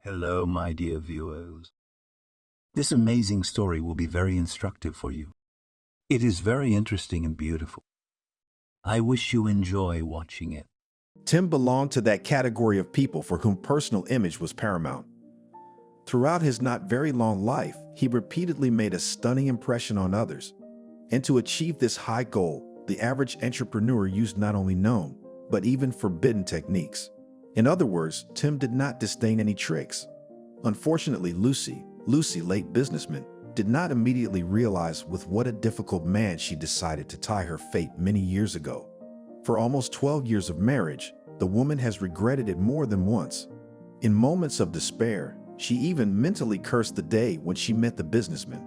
Hello, my dear viewers. This amazing story will be very instructive for you. It is very interesting and beautiful. I wish you enjoy watching it. Tim belonged to that category of people for whom personal image was paramount. Throughout his not very long life, he repeatedly made a stunning impression on others. And to achieve this high goal, the average entrepreneur used not only known, but even forbidden techniques. In other words, Tim did not disdain any tricks. Unfortunately, Lucy, late businessman, did not immediately realize with what a difficult man she decided to tie her fate many years ago. For almost 12 years of marriage, the woman has regretted it more than once. In moments of despair, she even mentally cursed the day when she met the businessman.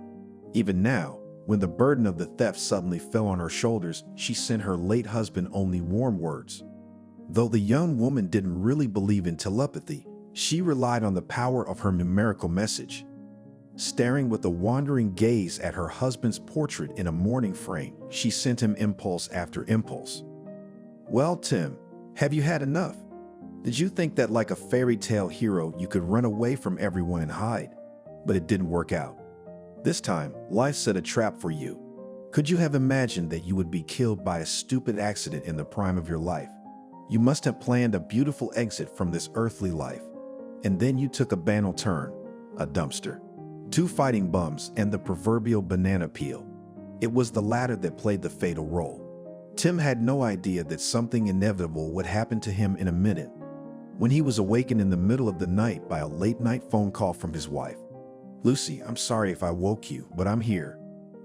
Even now, when the burden of the theft suddenly fell on her shoulders, she sent her late husband only warm words. Though the young woman didn't really believe in telepathy, she relied on the power of her numerical message. Staring with a wandering gaze at her husband's portrait in a mourning frame, she sent him impulse after impulse. "Well, Tim, have you had enough? Did you think that like a fairy tale hero you could run away from everyone and hide? But it didn't work out. This time, life set a trap for you. Could you have imagined that you would be killed by a stupid accident in the prime of your life? You must have planned a beautiful exit from this earthly life. And then you took a banal turn, a dumpster. Two fighting bums and the proverbial banana peel. It was the latter that played the fatal role. Tim had no idea that something inevitable would happen to him in a minute. When he was awakened in the middle of the night by a late-night phone call from his wife. "Lucy, I'm sorry if I woke you, but I'm here.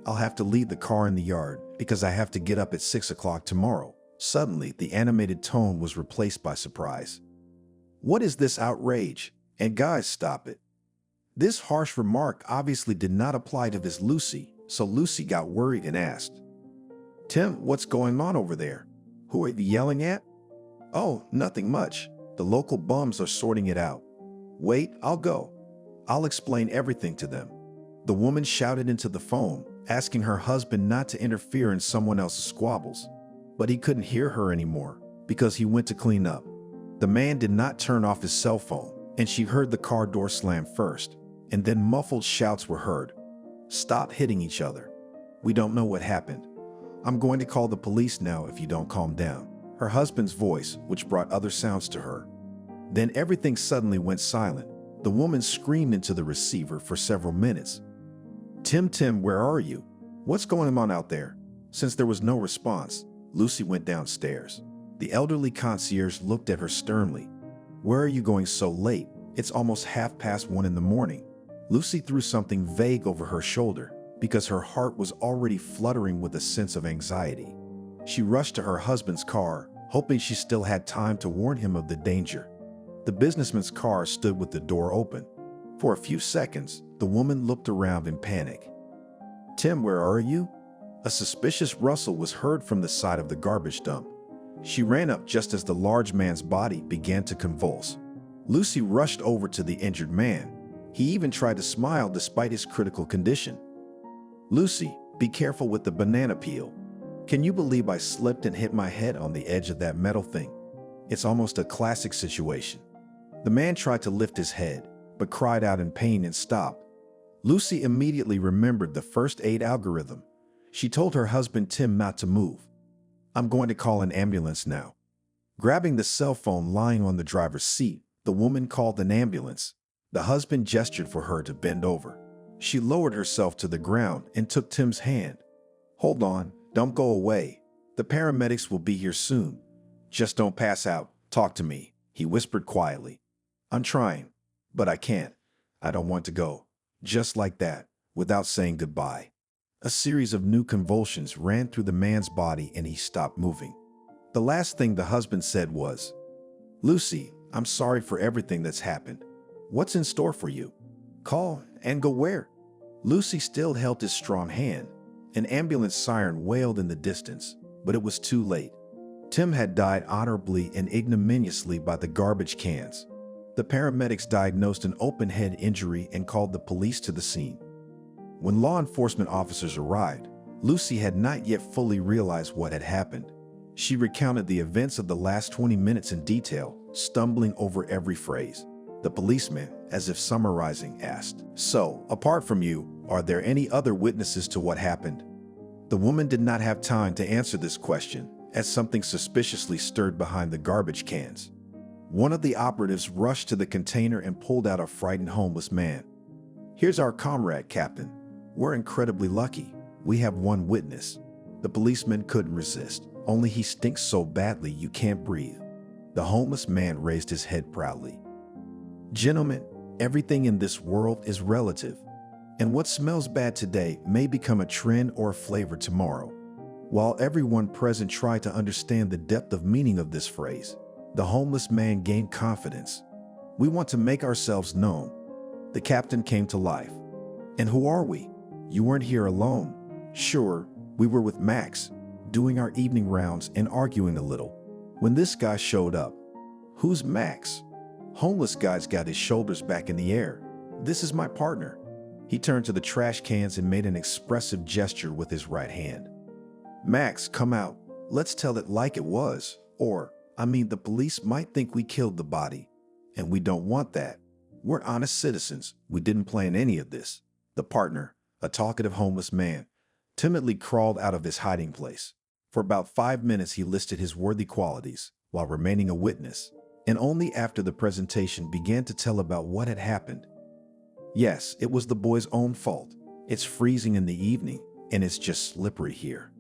I'll have to leave the car in the yard because I have to get up at 6 o'clock tomorrow." Suddenly, the animated tone was replaced by surprise. "What is this outrage? And guys, stop it." This harsh remark obviously did not apply to this Lucy, so Lucy got worried and asked, "Tim, what's going on over there? Who are you yelling at?" "Oh, nothing much. The local bums are sorting it out." "Wait, I'll go. I'll explain everything to them." The woman shouted into the phone, asking her husband not to interfere in someone else's squabbles. But he couldn't hear her anymore because he went to clean up. The man did not turn off his cell phone, and she heard the car door slam first, and then muffled shouts were heard. "Stop hitting each other. We don't know what happened. I'm going to call the police now if you don't calm down." Her husband's voice, which brought other sounds to her. Then everything suddenly went silent. The woman screamed into the receiver for several minutes. Tim, where are you? What's going on out there?" Since there was no response, Lucy went downstairs. The elderly concierge looked at her sternly. "Where are you going so late? It's almost 1:30 in the morning." Lucy threw something vague over her shoulder because her heart was already fluttering with a sense of anxiety. She rushed to her husband's car, hoping she still had time to warn him of the danger. The businessman's car stood with the door open. For a few seconds, the woman looked around in panic. "Tim, where are you?" A suspicious rustle was heard from the side of the garbage dump. She ran up just as the large man's body began to convulse. Lucy rushed over to the injured man. He even tried to smile despite his critical condition. "Lucy, be careful with the banana peel. Can you believe I slipped and hit my head on the edge of that metal thing? It's almost a classic situation." The man tried to lift his head, but cried out in pain and stopped. Lucy immediately remembered the first aid algorithm. She told her husband Tim not to move. "I'm going to call an ambulance now." Grabbing the cell phone lying on the driver's seat, the woman called an ambulance. The husband gestured for her to bend over. She lowered herself to the ground and took Tim's hand. "Hold on, don't go away. The paramedics will be here soon. Just don't pass out. Talk to me," he whispered quietly. "I'm trying, but I can't. I don't want to go." Just like that, without saying goodbye. A series of new convulsions ran through the man's body and he stopped moving. The last thing the husband said was, "Lucy, I'm sorry for everything that's happened. What's in store for you? Call and go where?" Lucy still held his strong hand. An ambulance siren wailed in the distance, but it was too late. Tim had died honorably and ignominiously by the garbage cans. The paramedics diagnosed an open head injury and called the police to the scene. When law enforcement officers arrived, Lucy had not yet fully realized what had happened. She recounted the events of the last 20 minutes in detail, stumbling over every phrase. The policeman, as if summarizing, asked, "So, apart from you, are there any other witnesses to what happened?" The woman did not have time to answer this question, as something suspiciously stirred behind the garbage cans. One of the operatives rushed to the container and pulled out a frightened homeless man. "Here's our comrade, Captain. We're incredibly lucky. We have one witness." The policeman couldn't resist. "Only he stinks so badly you can't breathe." The homeless man raised his head proudly. "Gentlemen, everything in this world is relative, and what smells bad today may become a trend or a flavor tomorrow." While everyone present tried to understand the depth of meaning of this phrase, the homeless man gained confidence. "We want to make ourselves known." The captain came to life. "And who are we? You weren't here alone." "Sure, we were with Max, doing our evening rounds and arguing a little, when this guy showed up." "Who's Max?" Homeless guy's got his shoulders back in the air. "This is my partner." He turned to the trash cans and made an expressive gesture with his right hand. "Max, come out. Let's tell it like it was. The police might think we killed the body, and we don't want that. We're honest citizens. We didn't plan any of this." The partner, a talkative homeless man, timidly crawled out of his hiding place. For about 5 minutes he listed his worthy qualities, while remaining a witness, and only after the presentation began to tell about what had happened. "Yes, it was the boy's own fault. It's freezing in the evening, and it's just slippery here."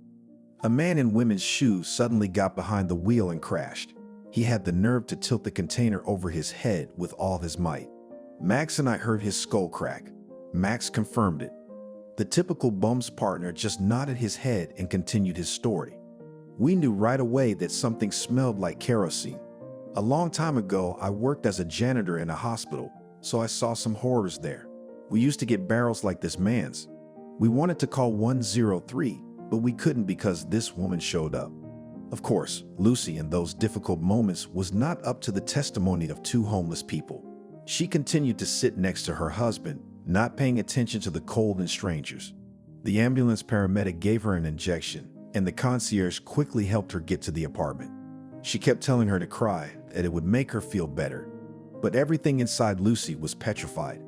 A man in women's shoes suddenly got behind the wheel and crashed. He had the nerve to tilt the container over his head with all his might. "Max and I heard his skull crack." Max confirmed it. The typical bum's partner just nodded his head and continued his story. "We knew right away that something smelled like kerosene. A long time ago, I worked as a janitor in a hospital, so I saw some horrors there. We used to get barrels like this man's. We wanted to call 103, but we couldn't because this woman showed up." Of course, Lucy in those difficult moments was not up to the testimony of two homeless people. She continued to sit next to her husband, not paying attention to the cold and strangers. The ambulance paramedic gave her an injection, and the concierge quickly helped her get to the apartment. She kept telling her to cry, that it would make her feel better. But everything inside Lucy was petrified.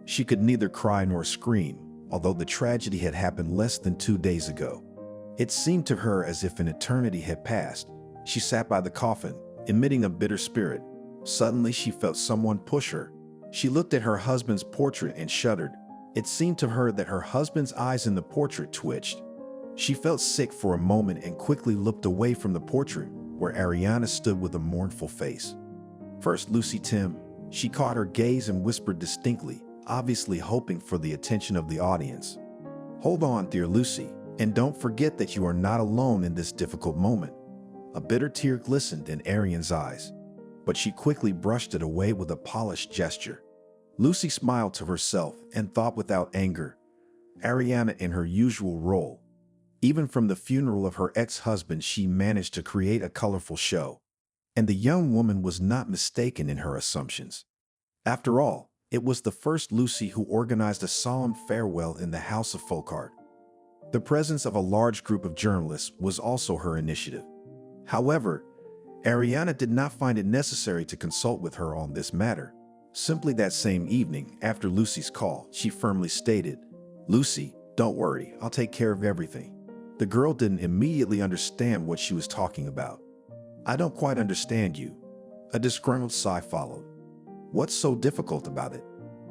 She could neither cry nor scream, although the tragedy had happened less than 2 days ago. It seemed to her as if an eternity had passed. She sat by the coffin, emitting a bitter spirit. Suddenly she felt someone push her. She looked at her husband's portrait and shuddered. It seemed to her that her husband's eyes in the portrait twitched. She felt sick for a moment and quickly looked away from the portrait, where Ariana stood with a mournful face. "First, Lucy Tim." She caught her gaze and whispered distinctly, obviously hoping for the attention of the audience. "Hold on, dear Lucy, and don't forget that you are not alone in this difficult moment." A bitter tear glistened in Ariane's eyes, but she quickly brushed it away with a polished gesture. Lucy smiled to herself and thought without anger, Ariana in her usual role. Even from the funeral of her ex-husband, she managed to create a colorful show. And the young woman was not mistaken in her assumptions. After all, it was the first Lucy who organized a solemn farewell in the House of Folkart. The presence of a large group of journalists was also her initiative. However, Ariana did not find it necessary to consult with her on this matter. Simply that same evening, after Lucy's call, she firmly stated, "Lucy, don't worry, I'll take care of everything." The girl didn't immediately understand what she was talking about. "I don't quite understand you." A disgruntled sigh followed. "What's so difficult about it?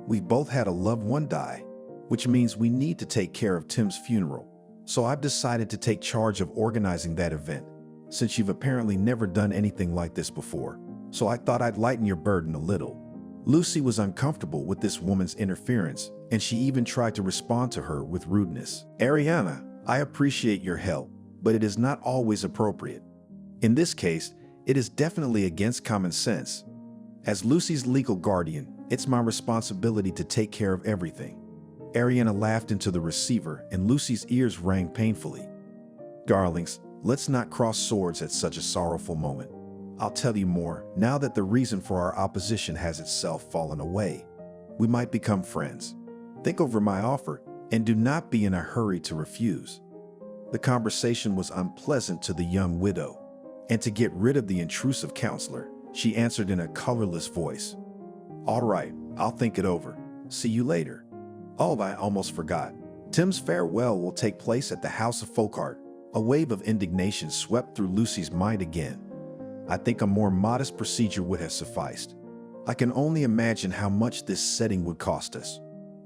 We both had a loved one die, which means we need to take care of Tim's funeral. So I've decided to take charge of organizing that event, since you've apparently never done anything like this before. So I thought I'd lighten your burden a little." Lucy was uncomfortable with this woman's interference, and she even tried to respond to her with rudeness. "Ariana, I appreciate your help, but it is not always appropriate. In this case, it is definitely against common sense. As Lucy's legal guardian, it's my responsibility to take care of everything." Ariana laughed into the receiver, and Lucy's ears rang painfully. "Darlings, let's not cross swords at such a sorrowful moment. I'll tell you more, now that the reason for our opposition has itself fallen away. We might become friends. Think over my offer, and do not be in a hurry to refuse." The conversation was unpleasant to the young widow, and to get rid of the intrusive counselor, she answered in a colorless voice, "All right, I'll think it over. See you later. Oh, I almost forgot. Tim's farewell will take place at the House of Folkart. A wave of indignation swept through Lucy's mind again. I think a more modest procedure would have sufficed. I can only imagine how much this setting would cost us.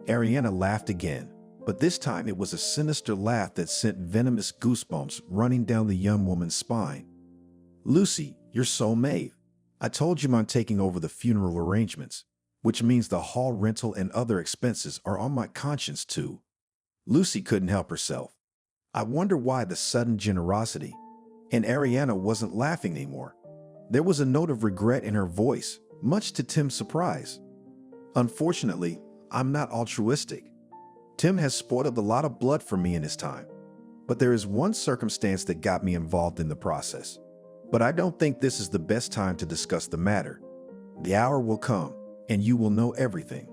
Ariana laughed again, but this time it was a sinister laugh that sent venomous goosebumps running down the young woman's spine. Lucy, you're so Maeve. I told you I'm taking over the funeral arrangements, which means the hall rental and other expenses are on my conscience too. Lucy couldn't help herself. I wonder why the sudden generosity. And Ariana wasn't laughing anymore. There was a note of regret in her voice, much to Tim's surprise. Unfortunately, I'm not altruistic. Tim has spoiled a lot of blood for me in his time. But there is one circumstance that got me involved in the process. But I don't think this is the best time to discuss the matter. The hour will come, and you will know everything.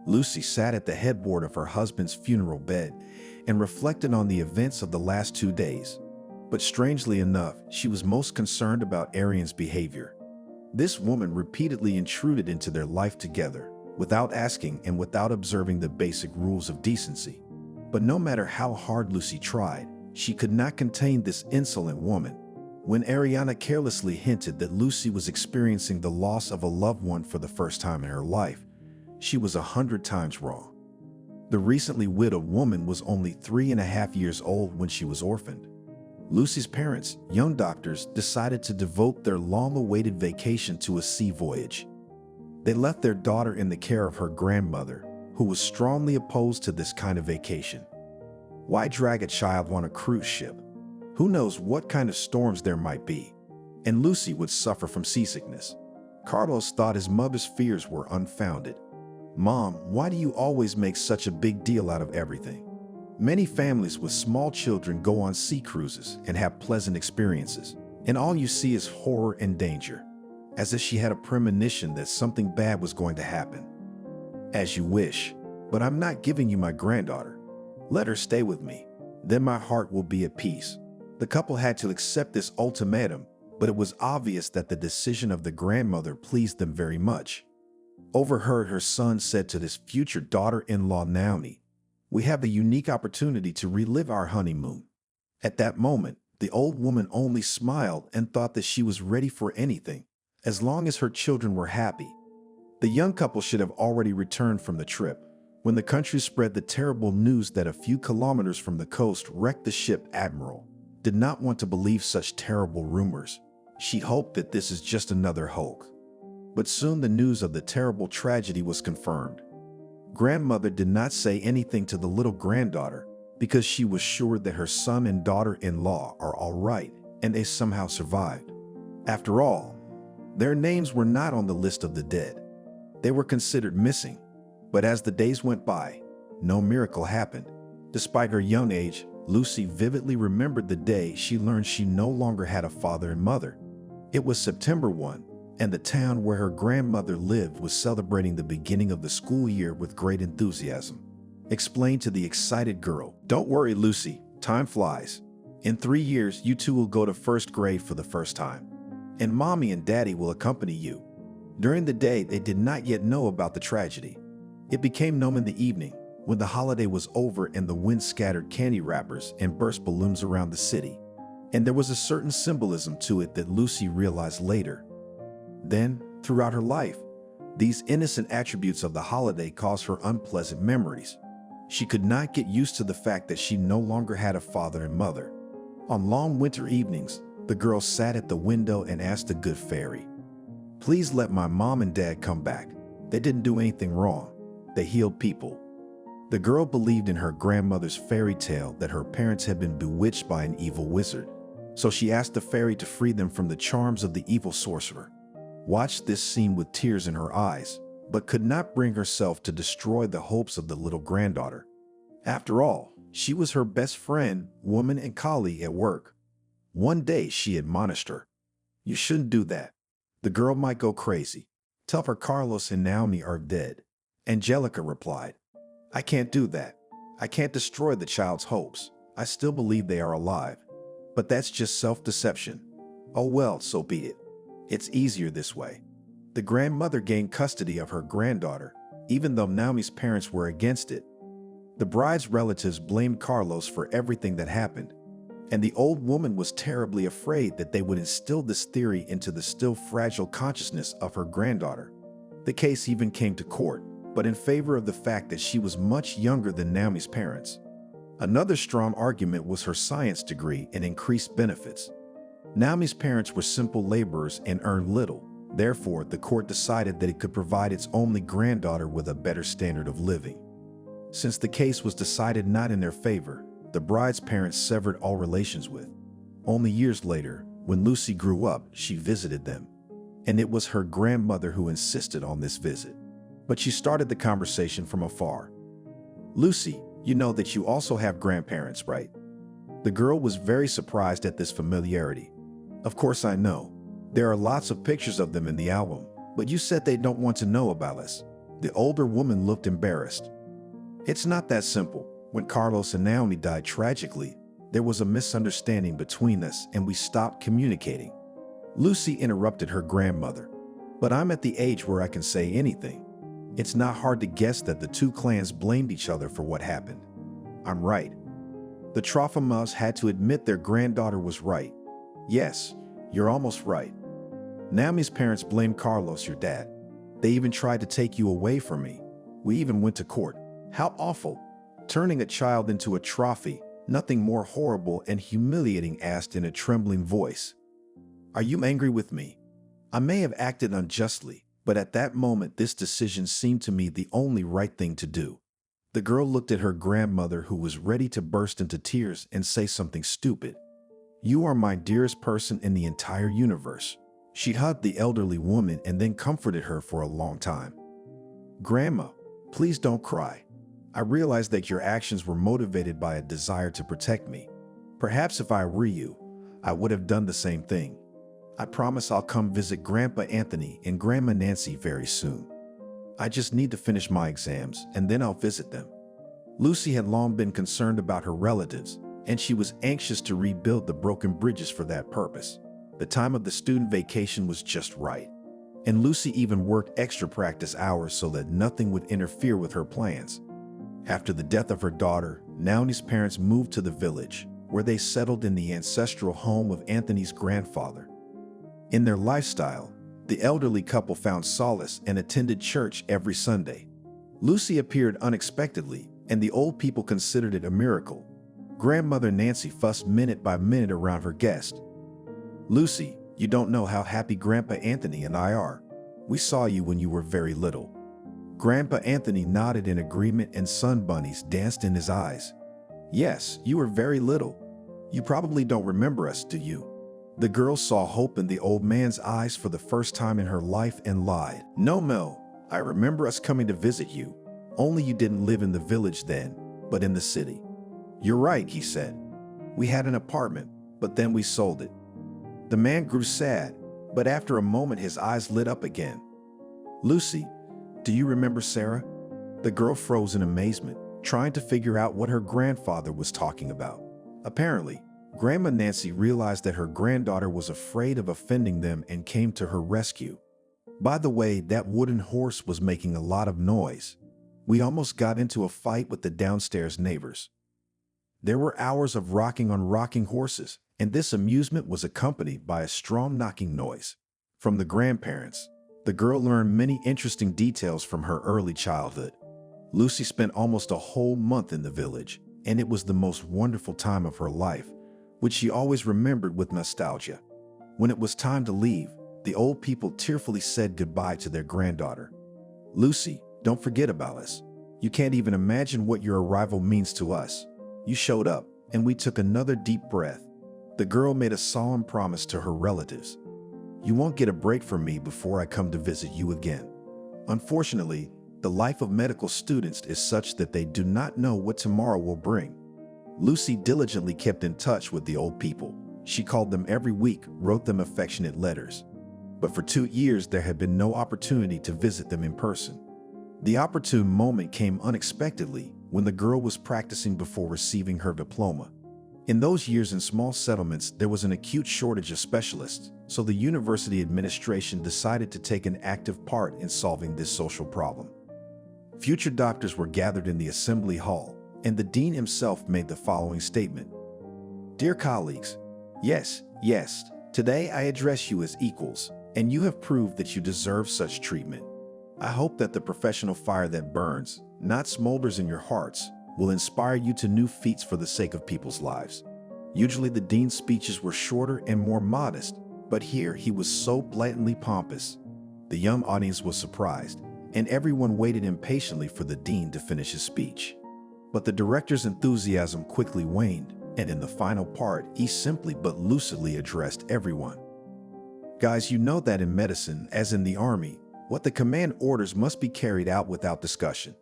Lucy sat at the headboard of her husband's funeral bed and reflected on the events of the last 2 days. But strangely enough, she was most concerned about Arian's behavior. This woman repeatedly intruded into their life together, without asking and without observing the basic rules of decency. But no matter how hard Lucy tried, she could not contain this insolent woman. When Ariana carelessly hinted that Lucy was experiencing the loss of a loved one for the first time in her life, she was 100 times wrong. The recently widowed woman was only 3.5 years old when she was orphaned. Lucy's parents, young doctors, decided to devote their long-awaited vacation to a sea voyage. They left their daughter in the care of her grandmother, who was strongly opposed to this kind of vacation. Why drag a child on a cruise ship? Who knows what kind of storms there might be? And Lucy would suffer from seasickness. Carlos thought his mother's fears were unfounded. Mom, why do you always make such a big deal out of everything? Many families with small children go on sea cruises and have pleasant experiences, and all you see is horror and danger, as if she had a premonition that something bad was going to happen. As you wish, but I'm not giving you my granddaughter. Let her stay with me, then my heart will be at peace. The couple had to accept this ultimatum, but it was obvious that the decision of the grandmother pleased them very much. Overheard, her son said to his future daughter-in-law Naomi, "We have the unique opportunity to relive our honeymoon." At that moment, the old woman only smiled and thought that she was ready for anything, as long as her children were happy. The young couple should have already returned from the trip, when the country spread the terrible news that a few kilometers from the coast wrecked the ship Admiral. Did not want to believe such terrible rumors. She hoped that this is just another hoax. But soon the news of the terrible tragedy was confirmed. Grandmother did not say anything to the little granddaughter because she was sure that her son and daughter-in-law are all right and they somehow survived. After all, their names were not on the list of the dead. They were considered missing. But as the days went by, no miracle happened. Despite her young age, Lucy vividly remembered the day she learned she no longer had a father and mother. It was September 1, and the town where her grandmother lived was celebrating the beginning of the school year with great enthusiasm. Explained to the excited girl, "Don't worry, Lucy, time flies. In 3 years, you two will go to first grade for the first time, and Mommy and Daddy will accompany you." During the day, they did not yet know about the tragedy. It became known in the evening, when the holiday was over and the wind scattered candy wrappers and burst balloons around the city. And there was a certain symbolism to it that Lucy realized later. Then, throughout her life, these innocent attributes of the holiday caused her unpleasant memories. She could not get used to the fact that she no longer had a father and mother. On long winter evenings, the girl sat at the window and asked the good fairy, "Please let my mom and dad come back. They didn't do anything wrong. They healed people." The girl believed in her grandmother's fairy tale that her parents had been bewitched by an evil wizard. So she asked the fairy to free them from the charms of the evil sorcerer. Watched this scene with tears in her eyes, but could not bring herself to destroy the hopes of the little granddaughter. After all, she was her best friend, woman, and colleague at work. One day she admonished her, "You shouldn't do that. The girl might go crazy. Tell her Carlos and Naomi are dead." Angelica replied, "I can't do that. I can't destroy the child's hopes. I still believe they are alive. But that's just self-deception. Oh well, so be it. It's easier this way." The grandmother gained custody of her granddaughter, even though Naomi's parents were against it. The bride's relatives blamed Carlos for everything that happened, and the old woman was terribly afraid that they would instill this theory into the still fragile consciousness of her granddaughter. The case even came to court, but in favor of the fact that she was much younger than Naomi's parents. Another strong argument was her science degree and increased benefits. Naomi's parents were simple laborers and earned little. Therefore, the court decided that it could provide its only granddaughter with a better standard of living. Since the case was decided not in their favor, the bride's parents severed all relations with. Only years later, when Lucy grew up, she visited them. And it was her grandmother who insisted on this visit. But she started the conversation from afar. "Lucy, you know that you also have grandparents, right?" The girl was very surprised at this familiarity. "Of course I know. There are lots of pictures of them in the album, but you said they don't want to know about us." The older woman looked embarrassed. "It's not that simple. When Carlos and Naomi died tragically, there was a misunderstanding between us and we stopped communicating." Lucy interrupted her grandmother. "But I'm at the age where I can say anything. It's not hard to guess that the two clans blamed each other for what happened. I'm right." The Trofimovs had to admit their granddaughter was right. "Yes, you're almost right. Naomi's parents blamed Carlos, your dad. They even tried to take you away from me. We even went to court. How awful. Turning a child into a trophy, nothing more horrible and humiliating," asked in a trembling voice. "Are you angry with me? I may have acted unjustly, but at that moment this decision seemed to me the only right thing to do." The girl looked at her grandmother, who was ready to burst into tears and say something stupid. "You are my dearest person in the entire universe." She hugged the elderly woman and then comforted her for a long time. "Grandma, please don't cry. I realize that your actions were motivated by a desire to protect me. Perhaps if I were you, I would have done the same thing. I promise I'll come visit Grandpa Anthony and Grandma Nancy very soon. I just need to finish my exams and then I'll visit them." Lucy had long been concerned about her relatives, and she was anxious to rebuild the broken bridges for that purpose. The time of the student vacation was just right, and Lucy even worked extra practice hours so that nothing would interfere with her plans. After the death of her daughter, Naomi's parents moved to the village, where they settled in the ancestral home of Anthony's grandfather. In their lifestyle, the elderly couple found solace and attended church every Sunday. Lucy appeared unexpectedly, and the old people considered it a miracle. Grandmother Nancy fussed minute by minute around her guest. "Lucy, you don't know how happy Grandpa Anthony and I are. We saw you when you were very little." Grandpa Anthony nodded in agreement and sun bunnies danced in his eyes. "Yes, you were very little. You probably don't remember us, do you?" The girl saw hope in the old man's eyes for the first time in her life and lied. "No, Mel, I remember us coming to visit you. Only you didn't live in the village then, but in the city." "You're right," he said. "We had an apartment, but then we sold it." The man grew sad, but after a moment his eyes lit up again. "Lucy, do you remember Sarah?" The girl froze in amazement, trying to figure out what her grandfather was talking about. Apparently, Grandma Nancy realized that her granddaughter was afraid of offending them and came to her rescue. "By the way, that wooden horse was making a lot of noise. We almost got into a fight with the downstairs neighbors." There were hours of rocking on rocking horses, and this amusement was accompanied by a strong knocking noise. From the grandparents, the girl learned many interesting details from her early childhood. Lucy spent almost a whole month in the village, and it was the most wonderful time of her life, which she always remembered with nostalgia. When it was time to leave, the old people tearfully said goodbye to their granddaughter. "Lucy, don't forget about us. You can't even imagine what your arrival means to us. You showed up, and we took another deep breath." The girl made a solemn promise to her relatives. "You won't get a break from me before I come to visit you again." Unfortunately, the life of medical students is such that they do not know what tomorrow will bring. Lucy diligently kept in touch with the old people. She called them every week, wrote them affectionate letters. But for 2 years, there had been no opportunity to visit them in person. The opportune moment came unexpectedly when the girl was practicing before receiving her diploma. In those years in small settlements, there was an acute shortage of specialists, so the university administration decided to take an active part in solving this social problem. Future doctors were gathered in the assembly hall, and the dean himself made the following statement. Dear colleagues, yes, today I address you as equals, and you have proved that you deserve such treatment. I hope that the professional fire that burns, not smolders in your hearts, will inspire you to new feats for the sake of people's lives. Usually the dean's speeches were shorter and more modest, but here he was so blatantly pompous. The young audience was surprised, and everyone waited impatiently for the dean to finish his speech. But the director's enthusiasm quickly waned, and in the final part, he simply but lucidly addressed everyone. Guys, you know that in medicine, as in the army, what the command orders must be carried out without discussion.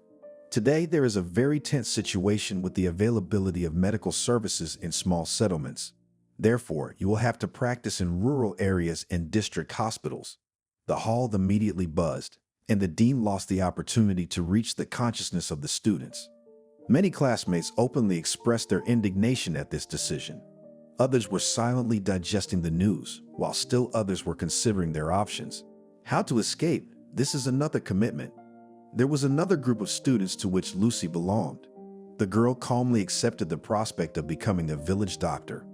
Today, there is a very tense situation with the availability of medical services in small settlements. Therefore, you will have to practice in rural areas and district hospitals. The hall immediately buzzed, and the dean lost the opportunity to reach the consciousness of the students. Many classmates openly expressed their indignation at this decision. Others were silently digesting the news, while still others were considering their options. How to escape? This is another commitment. There was another group of students to which Lucy belonged. The girl calmly accepted the prospect of becoming a village doctor.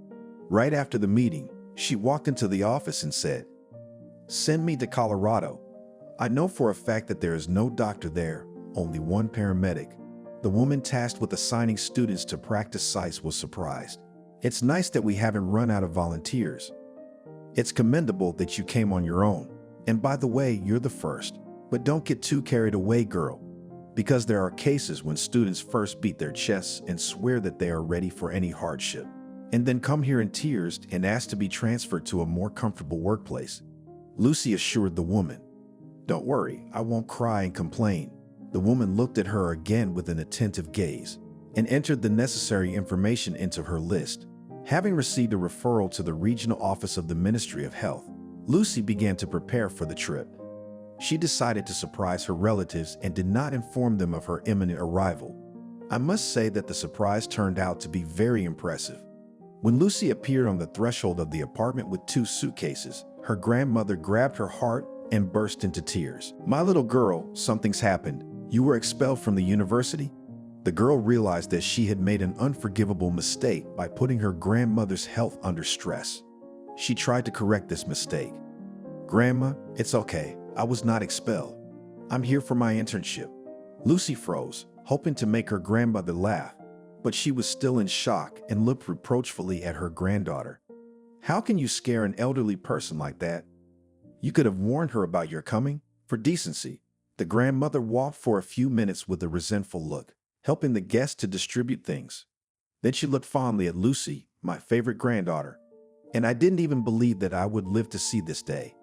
Right after the meeting, she walked into the office and said, "Send me to Colorado. I know for a fact that there is no doctor there, only one paramedic." The woman tasked with assigning students to practice sites was surprised. "It's nice that we haven't run out of volunteers. It's commendable that you came on your own. And by the way, you're the first. But don't get too carried away, girl, because there are cases when students first beat their chests and swear that they are ready for any hardship, and then come here in tears and ask to be transferred to a more comfortable workplace." Lucy assured the woman, "Don't worry, I won't cry and complain." The woman looked at her again with an attentive gaze and entered the necessary information into her list. Having received a referral to the regional office of the Ministry of Health, Lucy began to prepare for the trip. She decided to surprise her relatives and did not inform them of her imminent arrival. I must say that the surprise turned out to be very impressive. When Lucy appeared on the threshold of the apartment with 2 suitcases, her grandmother grabbed her heart and burst into tears. "My little girl, something's happened. You were expelled from the university?" The girl realized that she had made an unforgivable mistake by putting her grandmother's health under stress. She tried to correct this mistake. "Grandma, it's okay. I was not expelled. I'm here for my internship." Lucy froze, hoping to make her grandmother laugh, but she was still in shock and looked reproachfully at her granddaughter. "How can you scare an elderly person like that? You could have warned her about your coming, for decency." The grandmother walked for a few minutes with a resentful look, helping the guests to distribute things. Then she looked fondly at Lucy, "My favorite granddaughter. And I didn't even believe that I would live to see this day."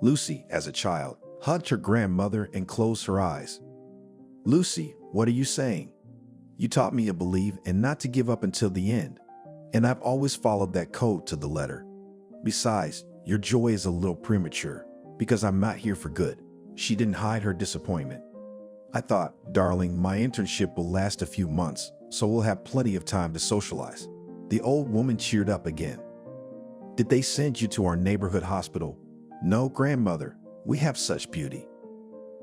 Lucy, as a child, hugged her grandmother and closed her eyes. "Lucy, what are you saying? You taught me to believe and not to give up until the end. And I've always followed that code to the letter. Besides, your joy is a little premature, because I'm not here for good." She didn't hide her disappointment. "I thought, darling, my internship will last a few months, so we'll have plenty of time to socialize." The old woman cheered up again. "Did they send you to our neighborhood hospital?" "No, grandmother. We have such beauty."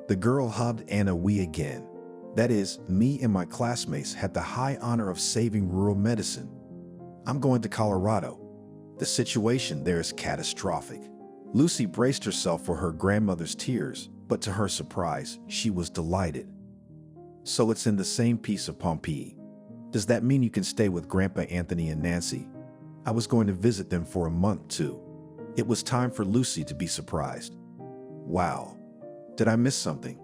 The girl hugged Anna. "We again. That is, me and my classmates had the high honor of saving rural medicine. I'm going to Colorado. The situation there is catastrophic." Lucy braced herself for her grandmother's tears, but to her surprise, she was delighted. "So it's in the same piece of Pompeii. Does that mean you can stay with Grandpa Anthony and Nancy? I was going to visit them for a month too." It was time for Lucy to be surprised. "Wow. Did I miss something?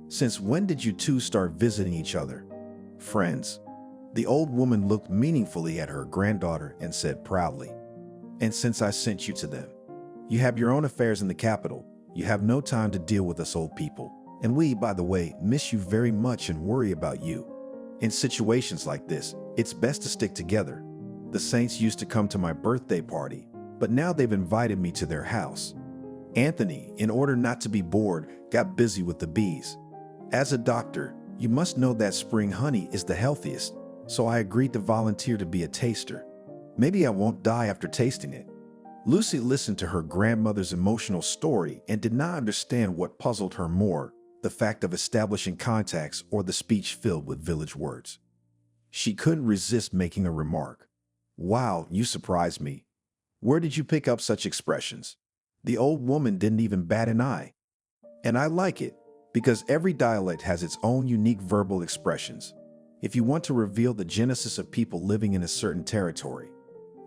Since when did you two start visiting each other?" "Friends." The old woman looked meaningfully at her granddaughter and said proudly, "And since I sent you to them. You have your own affairs in the capital. You have no time to deal with us old people. And we, by the way, miss you very much and worry about you. In situations like this, it's best to stick together. The Saints used to come to my birthday party, but now they've invited me to their house." Anthony, in order not to be bored, got busy with the bees. "As a doctor, you must know that spring honey is the healthiest, so I agreed to volunteer to be a taster. Maybe I won't die after tasting it." Lucy listened to her grandmother's emotional story and did not understand what puzzled her more, the fact of establishing contacts, or the speech filled with village words. She couldn't resist making a remark. "Wow, you surprised me. Where did you pick up such expressions?" The old woman didn't even bat an eye. And I like it, because every dialect has its own unique verbal expressions. If you want to reveal the genesis of people living in a certain territory,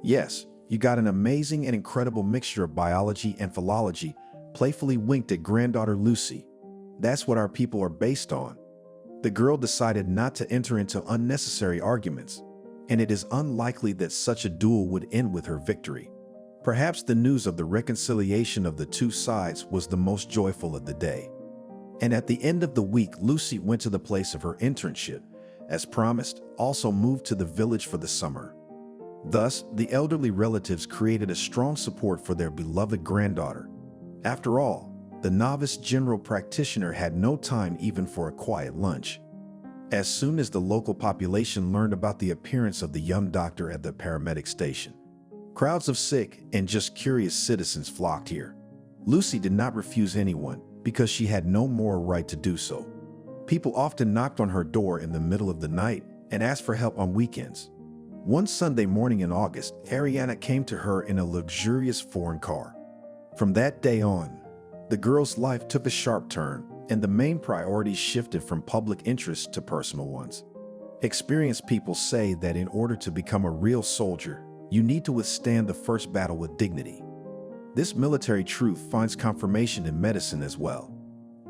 yes, you got an amazing and incredible mixture of biology and philology, playfully winked at granddaughter Lucy. That's what our people are based on. The girl decided not to enter into unnecessary arguments, and it is unlikely that such a duel would end with her victory. Perhaps the news of the reconciliation of the two sides was the most joyful of the day. And at the end of the week, Lucy went to the place of her internship, as promised, also moved to the village for the summer. Thus, the elderly relatives created a strong support for their beloved granddaughter. After all, the novice general practitioner had no time even for a quiet lunch. As soon as the local population learned about the appearance of the young doctor at the paramedic station, crowds of sick and just curious citizens flocked here. Lucy did not refuse anyone because she had no moral right to do so. People often knocked on her door in the middle of the night and asked for help on weekends. One Sunday morning in August, Ariana came to her in a luxurious foreign car. From that day on, the girl's life took a sharp turn, and the main priorities shifted from public interest to personal ones. Experienced people say that in order to become a real soldier, you need to withstand the first battle with dignity. This military truth finds confirmation in medicine as well.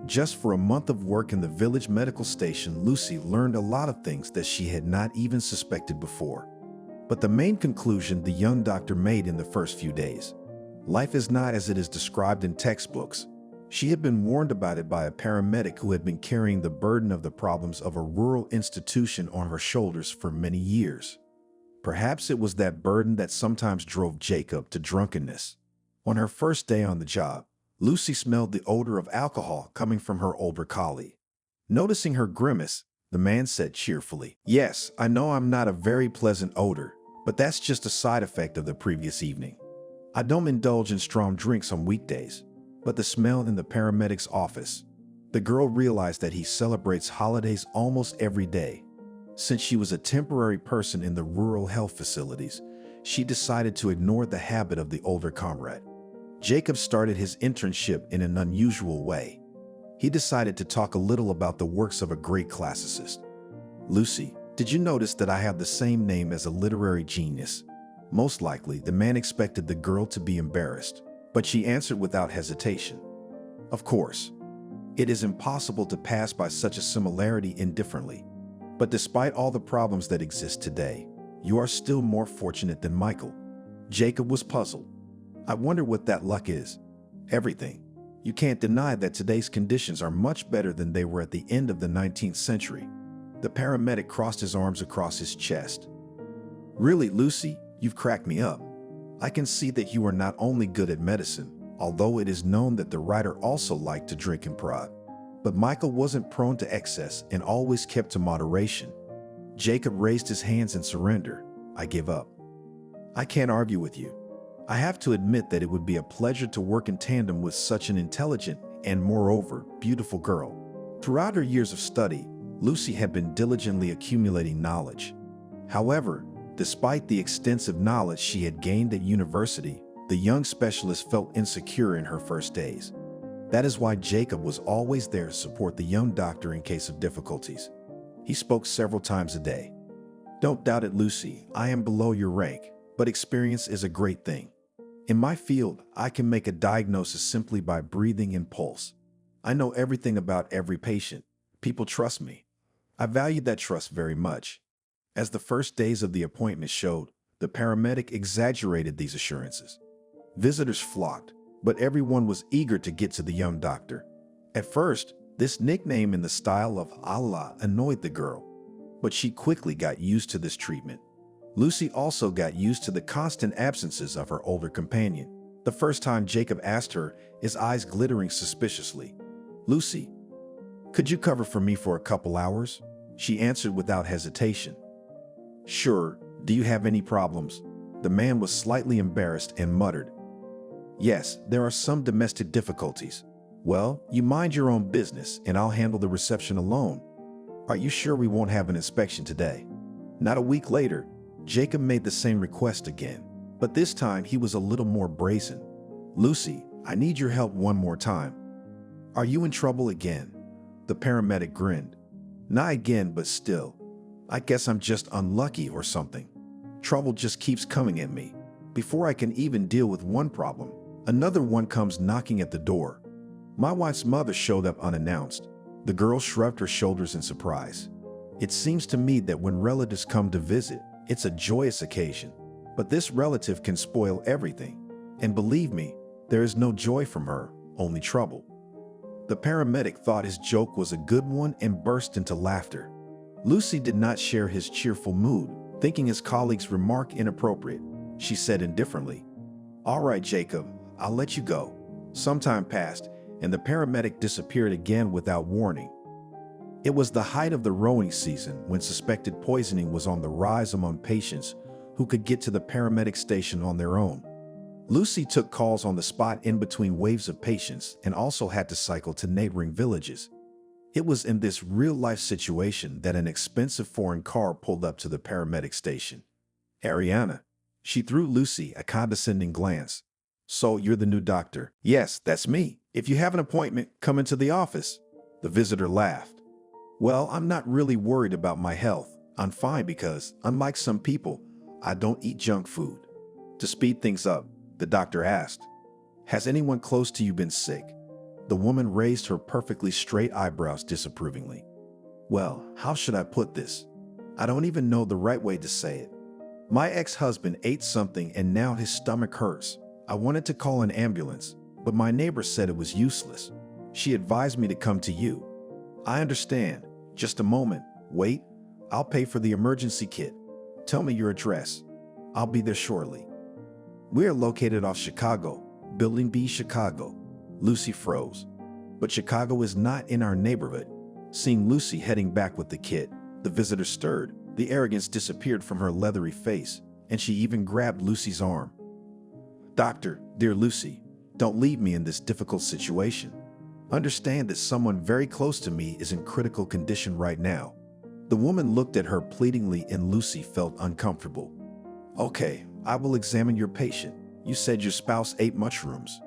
Just for a month of work in the village medical station, Lucy learned a lot of things that she had not even suspected before. But the main conclusion the young doctor made in the first few days: life is not as it is described in textbooks. She had been warned about it by a paramedic who had been carrying the burden of the problems of a rural institution on her shoulders for many years. Perhaps it was that burden that sometimes drove Jacob to drunkenness. On her first day on the job, Lucy smelled the odor of alcohol coming from her older colleague. Noticing her grimace, the man said cheerfully, "Yes, I know I'm not a very pleasant odor, but that's just a side effect of the previous evening. I don't indulge in strong drinks on weekdays." But the smell in the paramedic's office. The girl realized that he celebrates holidays almost every day. Since she was a temporary person in the rural health facilities, she decided to ignore the habit of the older comrade. Jacob started his internship in an unusual way. He decided to talk a little about the works of a great classicist. "Lucy, did you notice that I have the same name as a literary genius?" Most likely, the man expected the girl to be embarrassed, but she answered without hesitation. "Of course. It is impossible to pass by such a similarity indifferently. But despite all the problems that exist today, you are still more fortunate than Michael." Jacob was puzzled. "I wonder what that luck is." "Everything. You can't deny that today's conditions are much better than they were at the end of the 19th century. The paramedic crossed his arms across his chest. "Really, Lucy, you've cracked me up. I can see that you are not only good at medicine, although it is known that the writer also liked to drink and prod. But Michael wasn't prone to excess and always kept to moderation." Jacob raised his hands in surrender. "I give up. I can't argue with you. I have to admit that it would be a pleasure to work in tandem with such an intelligent and, moreover, beautiful girl." Throughout her years of study, Lucy had been diligently accumulating knowledge. However, despite the extensive knowledge she had gained at university, the young specialist felt insecure in her first days. That is why Jacob was always there to support the young doctor in case of difficulties. He spoke several times a day. "Don't doubt it, Lucy. I am below your rank, but experience is a great thing. In my field, I can make a diagnosis simply by breathing and pulse. I know everything about every patient. People trust me. I value that trust very much." As the first days of the appointment showed, the paramedic exaggerated these assurances. Visitors flocked, but everyone was eager to get to the young doctor. At first, this nickname in the style of Allah annoyed the girl, but she quickly got used to this treatment. Lucy also got used to the constant absences of her older companion. The first time Jacob asked her, his eyes glittering suspiciously, "Lucy, could you cover for me for a couple hours?" She answered without hesitation. "Sure, do you have any problems?" The man was slightly embarrassed and muttered, "Yes, there are some domestic difficulties. Well, you mind your own business and I'll handle the reception alone. Are you sure we won't have an inspection today? Not a week later, Jacob made the same request again, but this time he was a little more brazen. Lucy, I need your help one more time. Are you in trouble again? The paramedic grinned. Not again, but still. I guess I'm just unlucky or something. Trouble just keeps coming at me. Before I can even deal with one problem, another one comes knocking at the door. My wife's mother showed up unannounced. The girl shrugged her shoulders in surprise. It seems to me that when relatives come to visit, it's a joyous occasion. But this relative can spoil everything. And believe me, there is no joy from her, only trouble. The paramedic thought his joke was a good one and burst into laughter. Lucy did not share his cheerful mood, thinking his colleague's remark inappropriate. She said indifferently, "All right, Jacob, I'll let you go." Some time passed, and the paramedic disappeared again without warning. It was the height of the rowing season when suspected poisoning was on the rise among patients who could get to the paramedic station on their own. Lucy took calls on the spot in between waves of patients and also had to cycle to neighboring villages. It was in this real-life situation that an expensive foreign car pulled up to the paramedic station. "Ariana." She threw Lucy a condescending glance. "So you're the new doctor?" "Yes, that's me. If you have an appointment, come into the office." The visitor laughed. "Well, I'm not really worried about my health. I'm fine because, unlike some people, I don't eat junk food." To speed things up, the doctor asked, "Has anyone close to you been sick?" The woman raised her perfectly straight eyebrows disapprovingly. "Well, how should I put this? I don't even know the right way to say it. My ex-husband ate something and now his stomach hurts. I wanted to call an ambulance, but my neighbor said it was useless. She advised me to come to you." "I understand. Just a moment. Wait. I'll pay for the emergency kit. Tell me your address. I'll be there shortly." "We are located off Chicago, Building B, Chicago." Lucy froze. "But Chicago is not in our neighborhood." Seeing Lucy heading back with the kit, the visitor stirred. The arrogance disappeared from her leathery face, and she even grabbed Lucy's arm. "Doctor, dear Lucy, don't leave me in this difficult situation. Understand that someone very close to me is in critical condition right now." The woman looked at her pleadingly and Lucy felt uncomfortable. "Okay, I will examine your patient. You said your spouse ate mushrooms."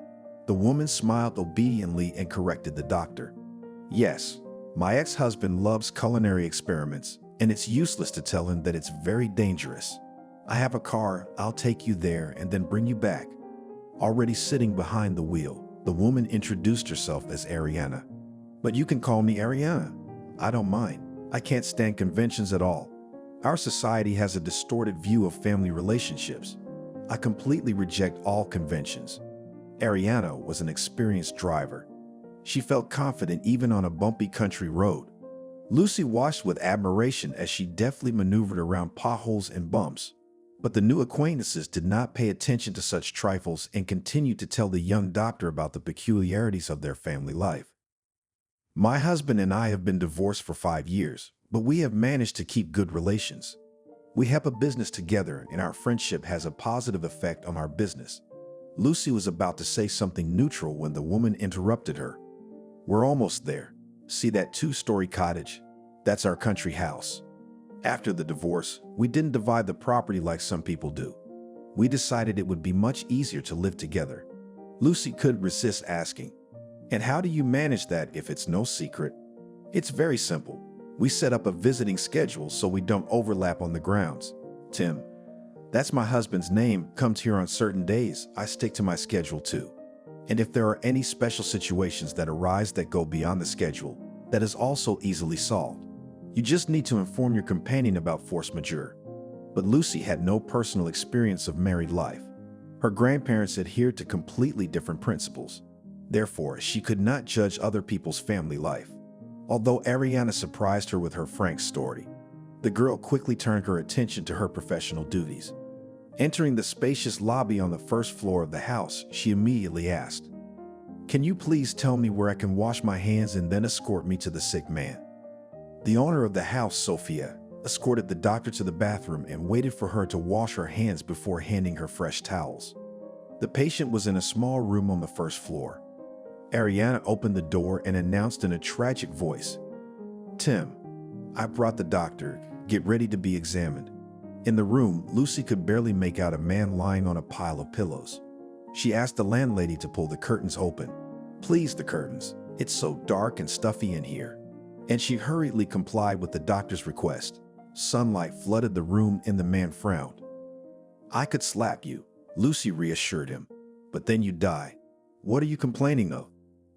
The woman smiled obediently and corrected the doctor. "Yes, my ex-husband loves culinary experiments, and it's useless to tell him that it's very dangerous. I have a car, I'll take you there and then bring you back." Already sitting behind the wheel, the woman introduced herself as Ariana. "But you can call me Ariana. I don't mind. I can't stand conventions at all. Our society has a distorted view of family relationships. I completely reject all conventions." Ariana was an experienced driver. She felt confident even on a bumpy country road. Lucy watched with admiration as she deftly maneuvered around potholes and bumps. But the new acquaintances did not pay attention to such trifles and continued to tell the young doctor about the peculiarities of their family life. "My husband and I have been divorced for 5 years, but we have managed to keep good relations. We have a business together and our friendship has a positive effect on our business." Lucy was about to say something neutral when the woman interrupted her. "We're almost there. See that 2-story cottage? That's our country house. After the divorce, we didn't divide the property like some people do. We decided it would be much easier to live together." Lucy couldn't resist asking, "And how do you manage that if it's no secret?" "It's very simple. We set up a visiting schedule so we don't overlap on the grounds. Tim, that's my husband's name, comes here on certain days. I stick to my schedule too. And if there are any special situations that arise that go beyond the schedule, that is also easily solved. You just need to inform your companion about force majeure." But Lucy had no personal experience of married life. Her grandparents adhered to completely different principles. Therefore, she could not judge other people's family life. Although Ariana surprised her with her frank story, the girl quickly turned her attention to her professional duties. Entering the spacious lobby on the first floor of the house, she immediately asked, "Can you please tell me where I can wash my hands and then escort me to the sick man?" The owner of the house, Sophia, escorted the doctor to the bathroom and waited for her to wash her hands before handing her fresh towels. The patient was in a small room on the first floor. Ariana opened the door and announced in a tragic voice, "Tim, I brought the doctor. Get ready to be examined." In the room, Lucy could barely make out a man lying on a pile of pillows. She asked the landlady to pull the curtains open. "Please, the curtains. It's so dark and stuffy in here." And she hurriedly complied with the doctor's request. Sunlight flooded the room and the man frowned. "I could slap you," Lucy reassured him, "but then you die. What are you complaining of?"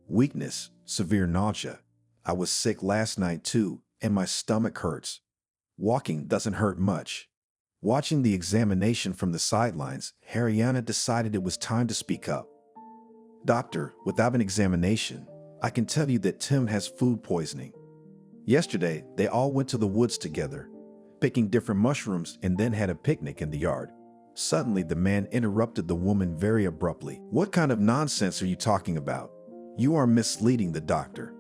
"Weakness, severe nausea. I was sick last night too, and my stomach hurts. Walking doesn't hurt much." Watching the examination from the sidelines, Ariana decided it was time to speak up. "Doctor, without an examination, I can tell you that Tim has food poisoning. Yesterday, they all went to the woods together, picking different mushrooms, and then had a picnic in the yard." Suddenly, the man interrupted the woman very abruptly. "What kind of nonsense are you talking about? You are misleading the doctor.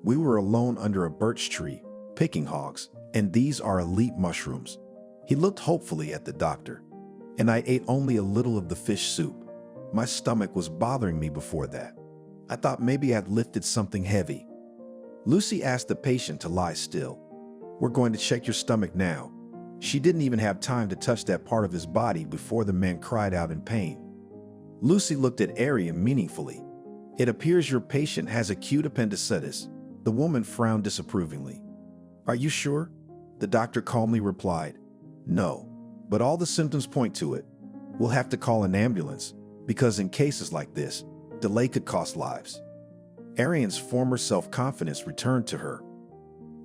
We were alone under a birch tree, picking hogs, and these are elite mushrooms." He looked hopefully at the doctor. "And I ate only a little of the fish soup. My stomach was bothering me before that. I thought maybe I'd lifted something heavy." Lucy asked the patient to lie still. "We're going to check your stomach now." She didn't even have time to touch that part of his body before the man cried out in pain. Lucy looked at Arian meaningfully. "It appears your patient has acute appendicitis." The woman frowned disapprovingly. "Are you sure?" The doctor calmly replied, "No, but all the symptoms point to it. We'll have to call an ambulance, because in cases like this, delay could cost lives." Arian's former self-confidence returned to her.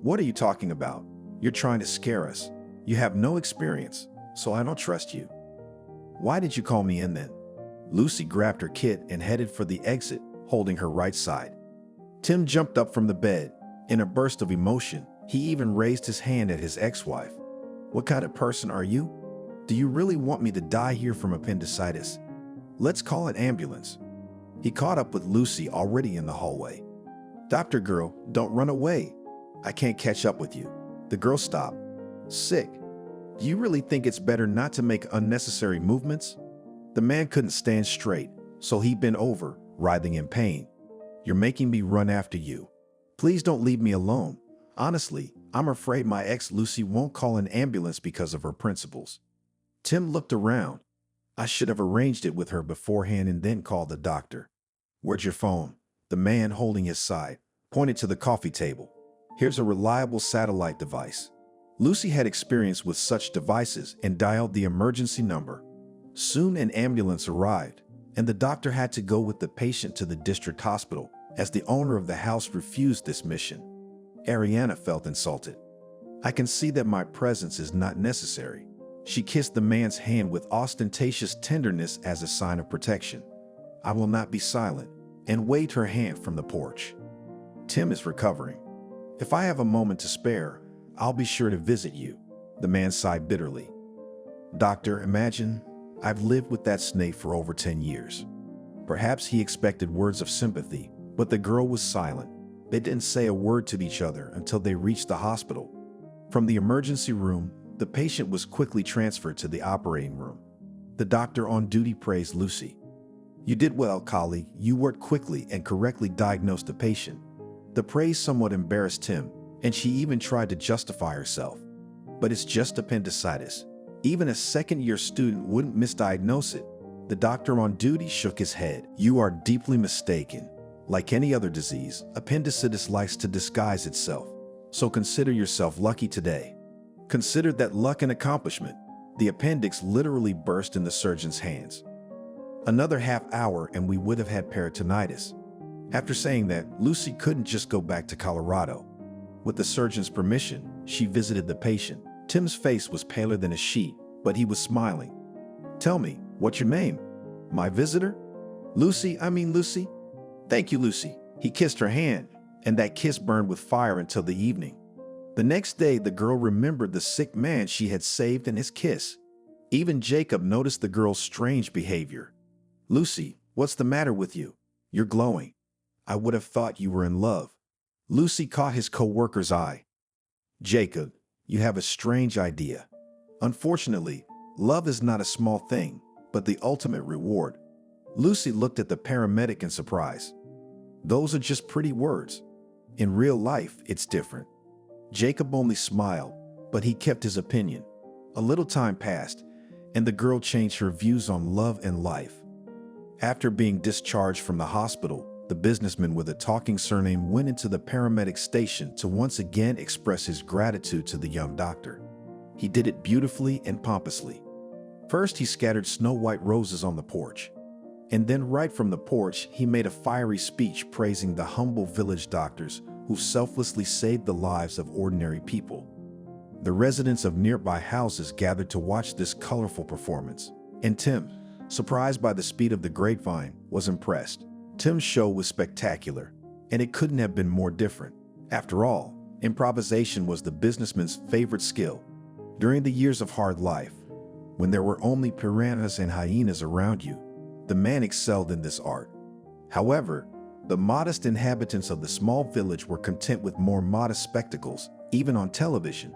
"What are you talking about? You're trying to scare us. You have no experience, so I don't trust you." "Why did you call me in then?" Lucy grabbed her kit and headed for the exit, holding her right side. Tim jumped up from the bed. In a burst of emotion, he even raised his hand at his ex-wife. "What kind of person are you? Do you really want me to die here from appendicitis? Let's call an ambulance." He caught up with Lucy already in the hallway. "Doctor girl, don't run away. I can't catch up with you." The girl stopped. "Sick? Do you really think it's better not to make unnecessary movements?" The man couldn't stand straight, so he bent over, writhing in pain. "You're making me run after you. Please don't leave me alone. Honestly, I'm afraid my ex Lucy won't call an ambulance because of her principles." Tim looked around. "I should have arranged it with her beforehand and then called the doctor." "Where's your phone?" The man holding his side pointed to the coffee table. "Here's a reliable satellite device." Lucy had experience with such devices and dialed the emergency number. Soon an ambulance arrived, and the doctor had to go with the patient to the district hospital, as the owner of the house refused this mission. Ariana felt insulted. "I can see that my presence is not necessary." She kissed the man's hand with ostentatious tenderness as a sign of protection. "I will not be silent," and waved her hand from the porch. "Tim is recovering. If I have a moment to spare, I'll be sure to visit you." The man sighed bitterly. "Doctor, imagine I've lived with that snake for over 10 years. Perhaps he expected words of sympathy, but the girl was silent. They didn't say a word to each other until they reached the hospital. From the emergency room, the patient was quickly transferred to the operating room. The doctor on duty praised Lucy. "You did well, colleague. You worked quickly and correctly diagnosed the patient." The praise somewhat embarrassed Tim, and she even tried to justify herself. "But it's just appendicitis. Even a second-year student wouldn't misdiagnose it." The doctor on duty shook his head. "You are deeply mistaken. Like any other disease, appendicitis likes to disguise itself. So consider yourself lucky today." Consider that luck an accomplishment. The appendix literally burst in the surgeon's hands. Another half hour and we would have had peritonitis. After saying that, Lucy couldn't just go back to Colorado. With the surgeon's permission, she visited the patient. Tim's face was paler than a sheet, but he was smiling. "Tell me, what's your name?" "My visitor?" Lucy. "Thank you, Lucy." He kissed her hand, and that kiss burned with fire until the evening. The next day, the girl remembered the sick man she had saved and his kiss. Even Jacob noticed the girl's strange behavior. "Lucy, what's the matter with you? You're glowing. I would have thought you were in love." Lucy caught his co-worker's eye. "Jacob, you have a strange idea. Unfortunately, love is not a small thing, but the ultimate reward." Lucy looked at the paramedic in surprise. Those are just pretty words. In real life, it's different. Jacob only smiled, but he kept his opinion. A little time passed, and the girl changed her views on love and life. After being discharged from the hospital, the businessman with a talking surname went into the paramedic station to once again express his gratitude to the young doctor. He did it beautifully and pompously. First, he scattered snow-white roses on the porch. And then right from the porch, he made a fiery speech praising the humble village doctors who selflessly saved the lives of ordinary people. The residents of nearby houses gathered to watch this colorful performance. And Tim, surprised by the speed of the grapevine, was impressed. Tim's show was spectacular, and it couldn't have been more different. After all, improvisation was the businessman's favorite skill. During the years of hard life, when there were only piranhas and hyenas around you, the man excelled in this art. However, the modest inhabitants of the small village were content with more modest spectacles, even on television,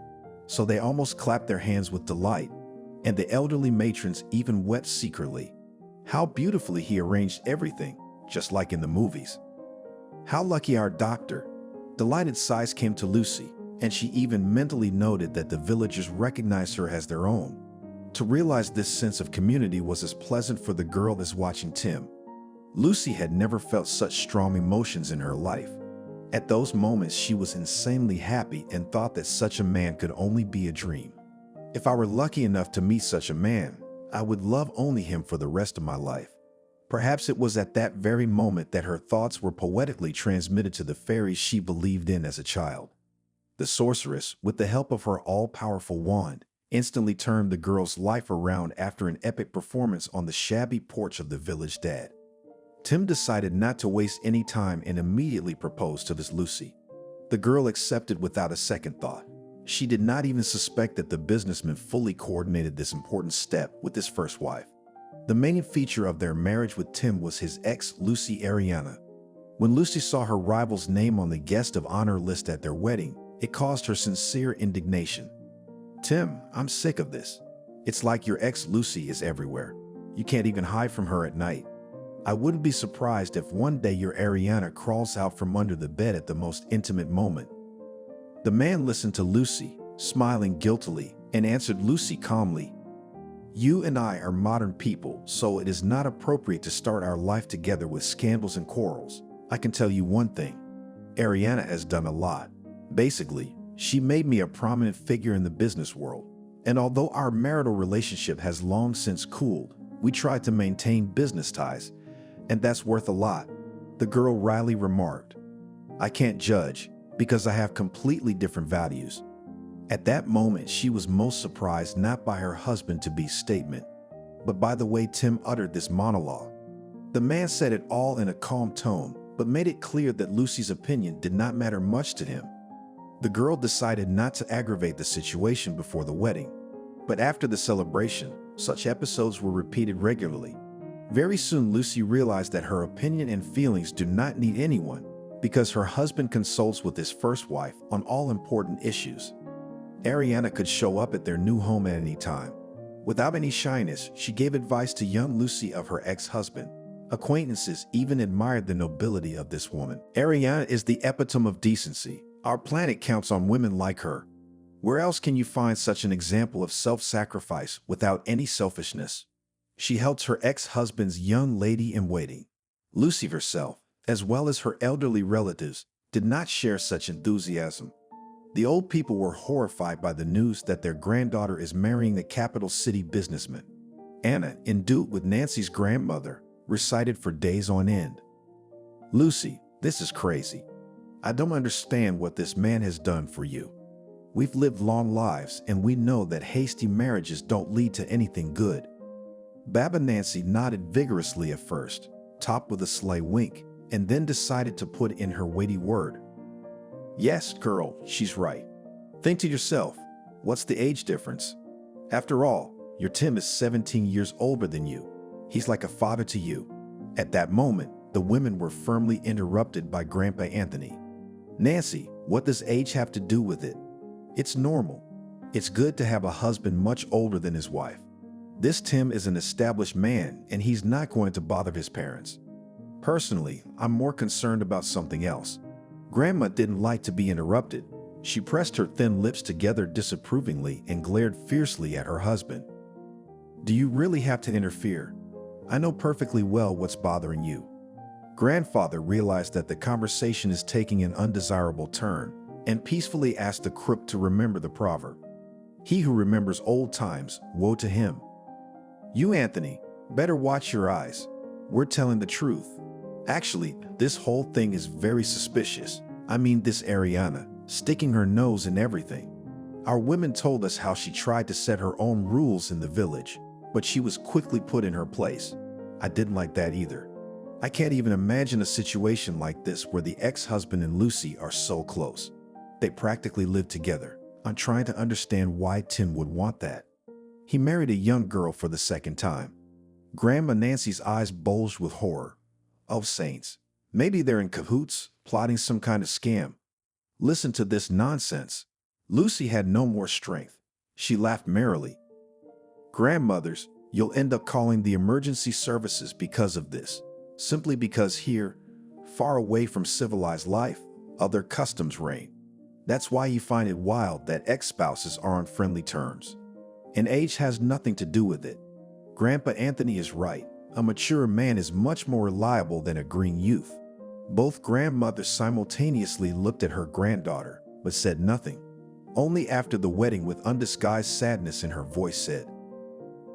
so they almost clapped their hands with delight, and the elderly matrons even wept secretly. How beautifully he arranged everything, just like in the movies. How lucky our doctor. Delighted sighs came to Lucy, and she even mentally noted that the villagers recognized her as their own. To realize this sense of community was as pleasant for the girl as watching Tim. Lucy had never felt such strong emotions in her life. At those moments, she was insanely happy and thought that such a man could only be a dream. If I were lucky enough to meet such a man, I would love only him for the rest of my life. Perhaps it was at that very moment that her thoughts were poetically transmitted to the fairies she believed in as a child. The sorceress, with the help of her all-powerful wand, instantly turned the girl's life around after an epic performance on the shabby porch of the village dad. Tim decided not to waste any time and immediately proposed to this Lucy. The girl accepted without a second thought. She did not even suspect that the businessman fully coordinated this important step with his first wife. The main feature of their marriage with Tim was his ex, Lucy Ariana. When Lucy saw her rival's name on the guest of honor list at their wedding, it caused her sincere indignation. "Tim, I'm sick of this. It's like your ex Lucy is everywhere. You can't even hide from her at night. I wouldn't be surprised if one day your Ariana crawls out from under the bed at the most intimate moment." The man listened to Lucy, smiling guiltily, and answered Lucy calmly, "You and I are modern people, so it is not appropriate to start our life together with scandals and quarrels. I can tell you one thing. Ariana has done a lot. Basically, she made me a prominent figure in the business world. And although our marital relationship has long since cooled, we try to maintain business ties, and that's worth a lot," the girl wryly remarked. "I can't judge, because I have completely different values." At that moment, she was most surprised not by her husband-to-be's statement, but by the way Tim uttered this monologue. The man said it all in a calm tone, but made it clear that Lucy's opinion did not matter much to him. The girl decided not to aggravate the situation before the wedding, but after the celebration, such episodes were repeated regularly. Very soon, Lucy realized that her opinion and feelings do not need anyone, because her husband consults with his first wife on all important issues. Ariana could show up at their new home at any time. Without any shyness, she gave advice to young Lucy of her ex-husband. Acquaintances even admired the nobility of this woman. "Ariana is the epitome of decency. Our planet counts on women like her. Where else can you find such an example of self-sacrifice without any selfishness?" She helped her ex-husband's young lady-in-waiting. Lucy herself, as well as her elderly relatives, did not share such enthusiasm. The old people were horrified by the news that their granddaughter is marrying the capital city businessman. Anna, in duet with Nancy's grandmother, recited for days on end. "Lucy, this is crazy. I don't understand what this man has done for you. We've lived long lives, and we know that hasty marriages don't lead to anything good." Baba Nancy nodded vigorously at first, topped with a sly wink, and then decided to put in her weighty word. "Yes, girl, she's right. Think to yourself, what's the age difference? After all, your Tim is 17 years older than you. He's like a father to you." At that moment, the women were firmly interrupted by Grandpa Anthony. "Nancy, what does age have to do with it? It's normal. It's good to have a husband much older than his wife. This Tim is an established man, and he's not going to bother his parents. Personally, I'm more concerned about something else. Grandma didn't like to be interrupted. She pressed her thin lips together disapprovingly and glared fiercely at her husband. Do you really have to interfere? I know perfectly well what's bothering you. Grandfather realized that the conversation is taking an undesirable turn and peacefully asked the crook to remember the proverb. He who remembers old times, woe to him. You, Anthony, better watch your eyes. We're telling the truth. Actually, this whole thing is very suspicious. I mean, this Ariana, sticking her nose in everything. Our women told us how she tried to set her own rules in the village, but she was quickly put in her place. I didn't like that either. I can't even imagine a situation like this where the ex-husband and Lucy are so close. They practically live together. I'm trying to understand why Tim would want that. He married a young girl for the second time. Grandma Nancy's eyes bulged with horror. Oh, saints. Maybe they're in cahoots, plotting some kind of scam. Listen to this nonsense. Lucy had no more strength. She laughed merrily. Grandmothers, you'll end up calling the emergency services because of this. Simply because here, far away from civilized life, other customs reign. That's why you find it wild that ex-spouses are on friendly terms. And age has nothing to do with it. Grandpa Anthony is right. A mature man is much more reliable than a green youth. Both grandmothers simultaneously looked at her granddaughter, but said nothing. Only after the wedding, with undisguised sadness in her voice, said,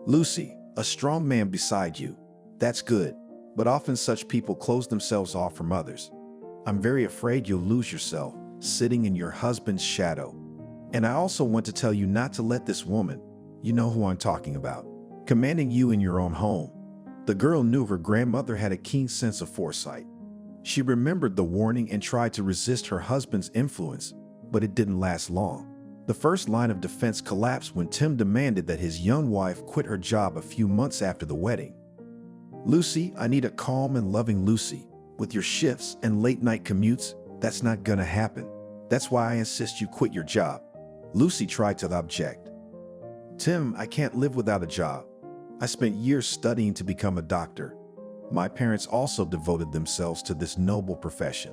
Lucy, a strong man beside you. That's good, but often such people close themselves off from others. I'm very afraid you'll lose yourself, sitting in your husband's shadow. And I also want to tell you not to let this woman, you know who I'm talking about, commanding you in your own home. The girl knew her grandmother had a keen sense of foresight. She remembered the warning and tried to resist her husband's influence, but it didn't last long. The first line of defense collapsed when Tim demanded that his young wife quit her job a few months after the wedding. Lucy, I need a calm and loving Lucy. With your shifts and late-night commutes, that's not gonna happen. That's why I insist you quit your job. Lucy tried to object. Tim, I can't live without a job. I spent years studying to become a doctor. My parents also devoted themselves to this noble profession.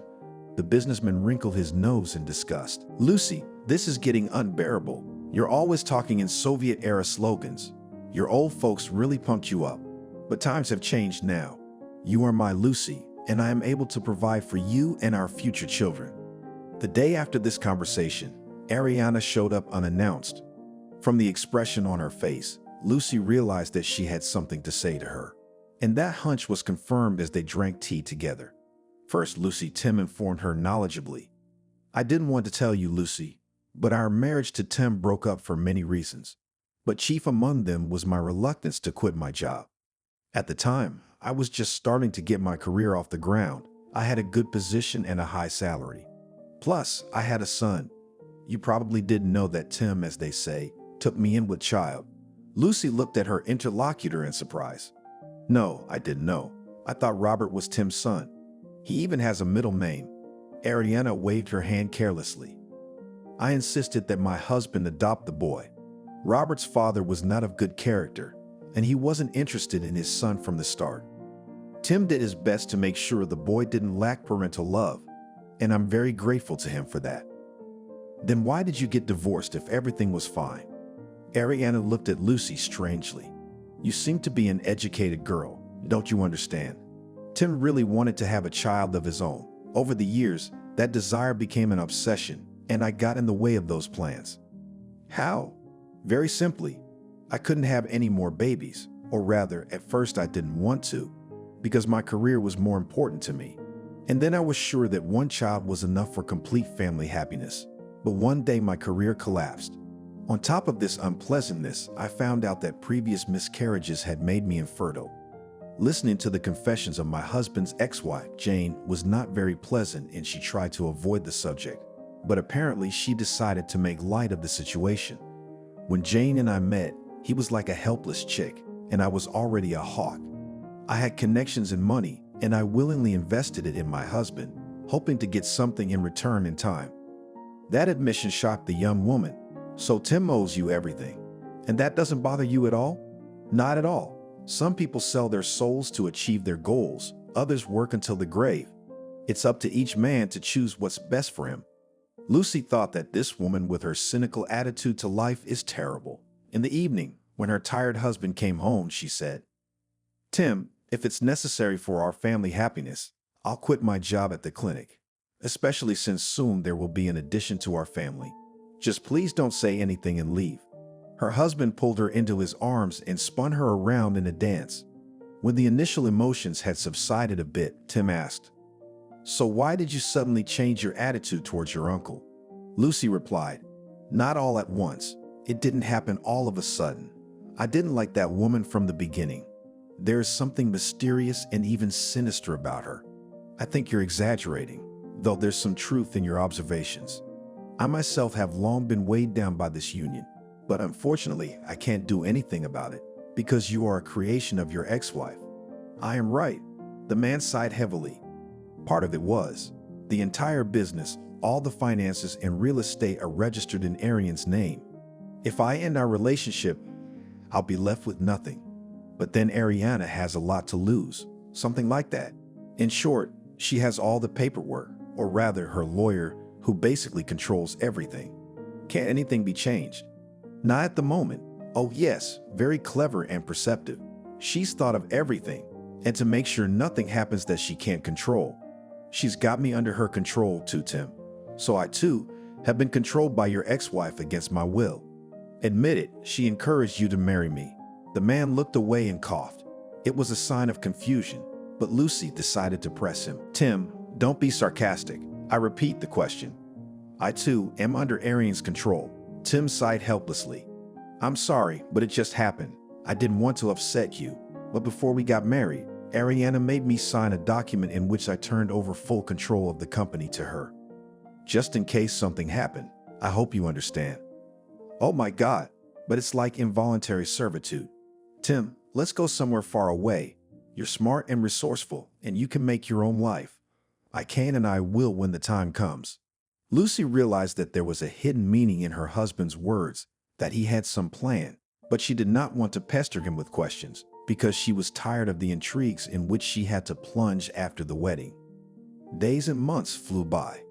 The businessman wrinkled his nose in disgust. Lucy, this is getting unbearable. You're always talking in Soviet-era slogans. Your old folks really pumped you up. But times have changed now. You are my Lucy, and I am able to provide for you and our future children. The day after this conversation, Ariana showed up unannounced. From the expression on her face, Lucy realized that she had something to say to her. And that hunch was confirmed as they drank tea together. First, Tim informed her knowledgeably. I didn't want to tell you, Lucy, but our marriage to Tim broke up for many reasons. But chief among them was my reluctance to quit my job. At the time, I was just starting to get my career off the ground. I had a good position and a high salary. Plus, I had a son. You probably didn't know that Tim, as they say, took me in with child. Lucy looked at her interlocutor in surprise. No, I didn't know. I thought Robert was Tim's son. He even has a middle name. Ariana waved her hand carelessly. I insisted that my husband adopt the boy. Robert's father was not of good character, and he wasn't interested in his son from the start. Tim did his best to make sure the boy didn't lack parental love, and I'm very grateful to him for that. Then why did you get divorced if everything was fine? Ariana looked at Lucy strangely. You seem to be an educated girl, don't you understand? Tim really wanted to have a child of his own. Over the years, that desire became an obsession, and I got in the way of those plans. How? Very simply, I couldn't have any more babies, or rather, at first I didn't want to, because my career was more important to me. And then I was sure that one child was enough for complete family happiness. But one day my career collapsed. On top of this unpleasantness, I found out that previous miscarriages had made me infertile. Listening to the confessions of my husband's ex-wife, Jane, was not very pleasant, and she tried to avoid the subject. But apparently she decided to make light of the situation. When Jane and I met, he was like a helpless chick, and I was already a hawk. I had connections and money, and I willingly invested it in my husband, hoping to get something in return in time. That admission shocked the young woman. So Tim owes you everything. And that doesn't bother you at all? Not at all. Some people sell their souls to achieve their goals. others work until the grave. It's up to each man to choose what's best for him. Lucy thought that this woman with her cynical attitude to life is terrible. In the evening, when her tired husband came home, she said, "Tim, if it's necessary for our family happiness, I'll quit my job at the clinic, especially since soon there will be an addition to our family. Just please don't say anything and leave." Her husband pulled her into his arms and spun her around in a dance. When the initial emotions had subsided a bit, Tim asked, "So why did you suddenly change your attitude towards your uncle?" Lucy replied, "Not all at once. It didn't happen all of a sudden. I didn't like that woman from the beginning. There is something mysterious and even sinister about her. I think you're exaggerating, though there's some truth in your observations. I myself have long been weighed down by this union, but unfortunately I can't do anything about it because you are a creation of your ex-wife." "I am right." The man sighed heavily. "Part of it was. The entire business, all the finances and real estate are registered in Arian's name. If I end our relationship, I'll be left with nothing. But then Ariana has a lot to lose, something like that. In short, she has all the paperwork, or rather her lawyer, who basically controls everything. Can't anything be changed?" "Not at the moment." "Oh yes, very clever and perceptive. She's thought of everything, and to make sure nothing happens that she can't control. She's got me under her control too, Tim. So I too have been controlled by your ex-wife against my will. Admit it, she encouraged you to marry me." The man looked away and coughed. It was a sign of confusion, but Lucy decided to press him. "Tim, don't be sarcastic. I repeat the question. I too am under Arian's control." Tim sighed helplessly. "I'm sorry, but it just happened. I didn't want to upset you, but before we got married, Ariana made me sign a document in which I turned over full control of the company to her. Just in case something happened. I hope you understand." "Oh my God, but it's like involuntary servitude." "Tim, let's go somewhere far away. You're smart and resourceful, and you can make your own life. I can and I will when the time comes." Lucy realized that there was a hidden meaning in her husband's words, that he had some plan, but she did not want to pester him with questions, because she was tired of the intrigues in which she had to plunge after the wedding. Days and months flew by.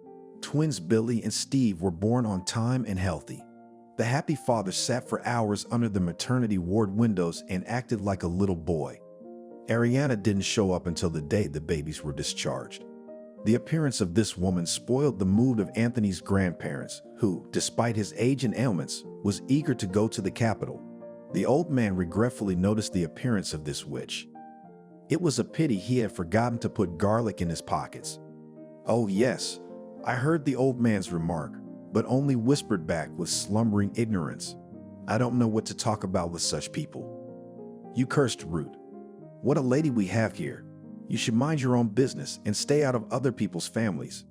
Twins Billy and Steve were born on time and healthy. The happy father sat for hours under the maternity ward windows and acted like a little boy. Ariana didn't show up until the day the babies were discharged. The appearance of this woman spoiled the mood of Anthony's grandparents, who, despite his age and ailments, was eager to go to the capital. The old man regretfully noticed the appearance of this witch. It was a pity he had forgotten to put garlic in his pockets. "Oh yes," I heard the old man's remark, but only whispered back with slumbering ignorance. "I don't know what to talk about with such people." "You cursed root. What a lady we have here. You should mind your own business and stay out of other people's families.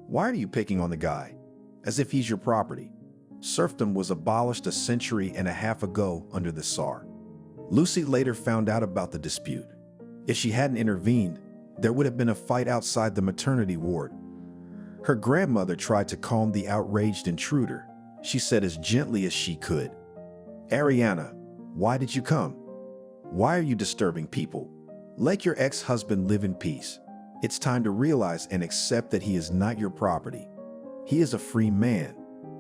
Why are you picking on the guy? As if he's your property. Serfdom was abolished a century and a half ago under the Tsar." Lucy later found out about the dispute. If she hadn't intervened, there would have been a fight outside the maternity ward. Her grandmother tried to calm the outraged intruder. She said as gently as she could, "Ariana, why did you come? Why are you disturbing people? Let your ex-husband live in peace. It's time to realize and accept that he is not your property. He is a free man."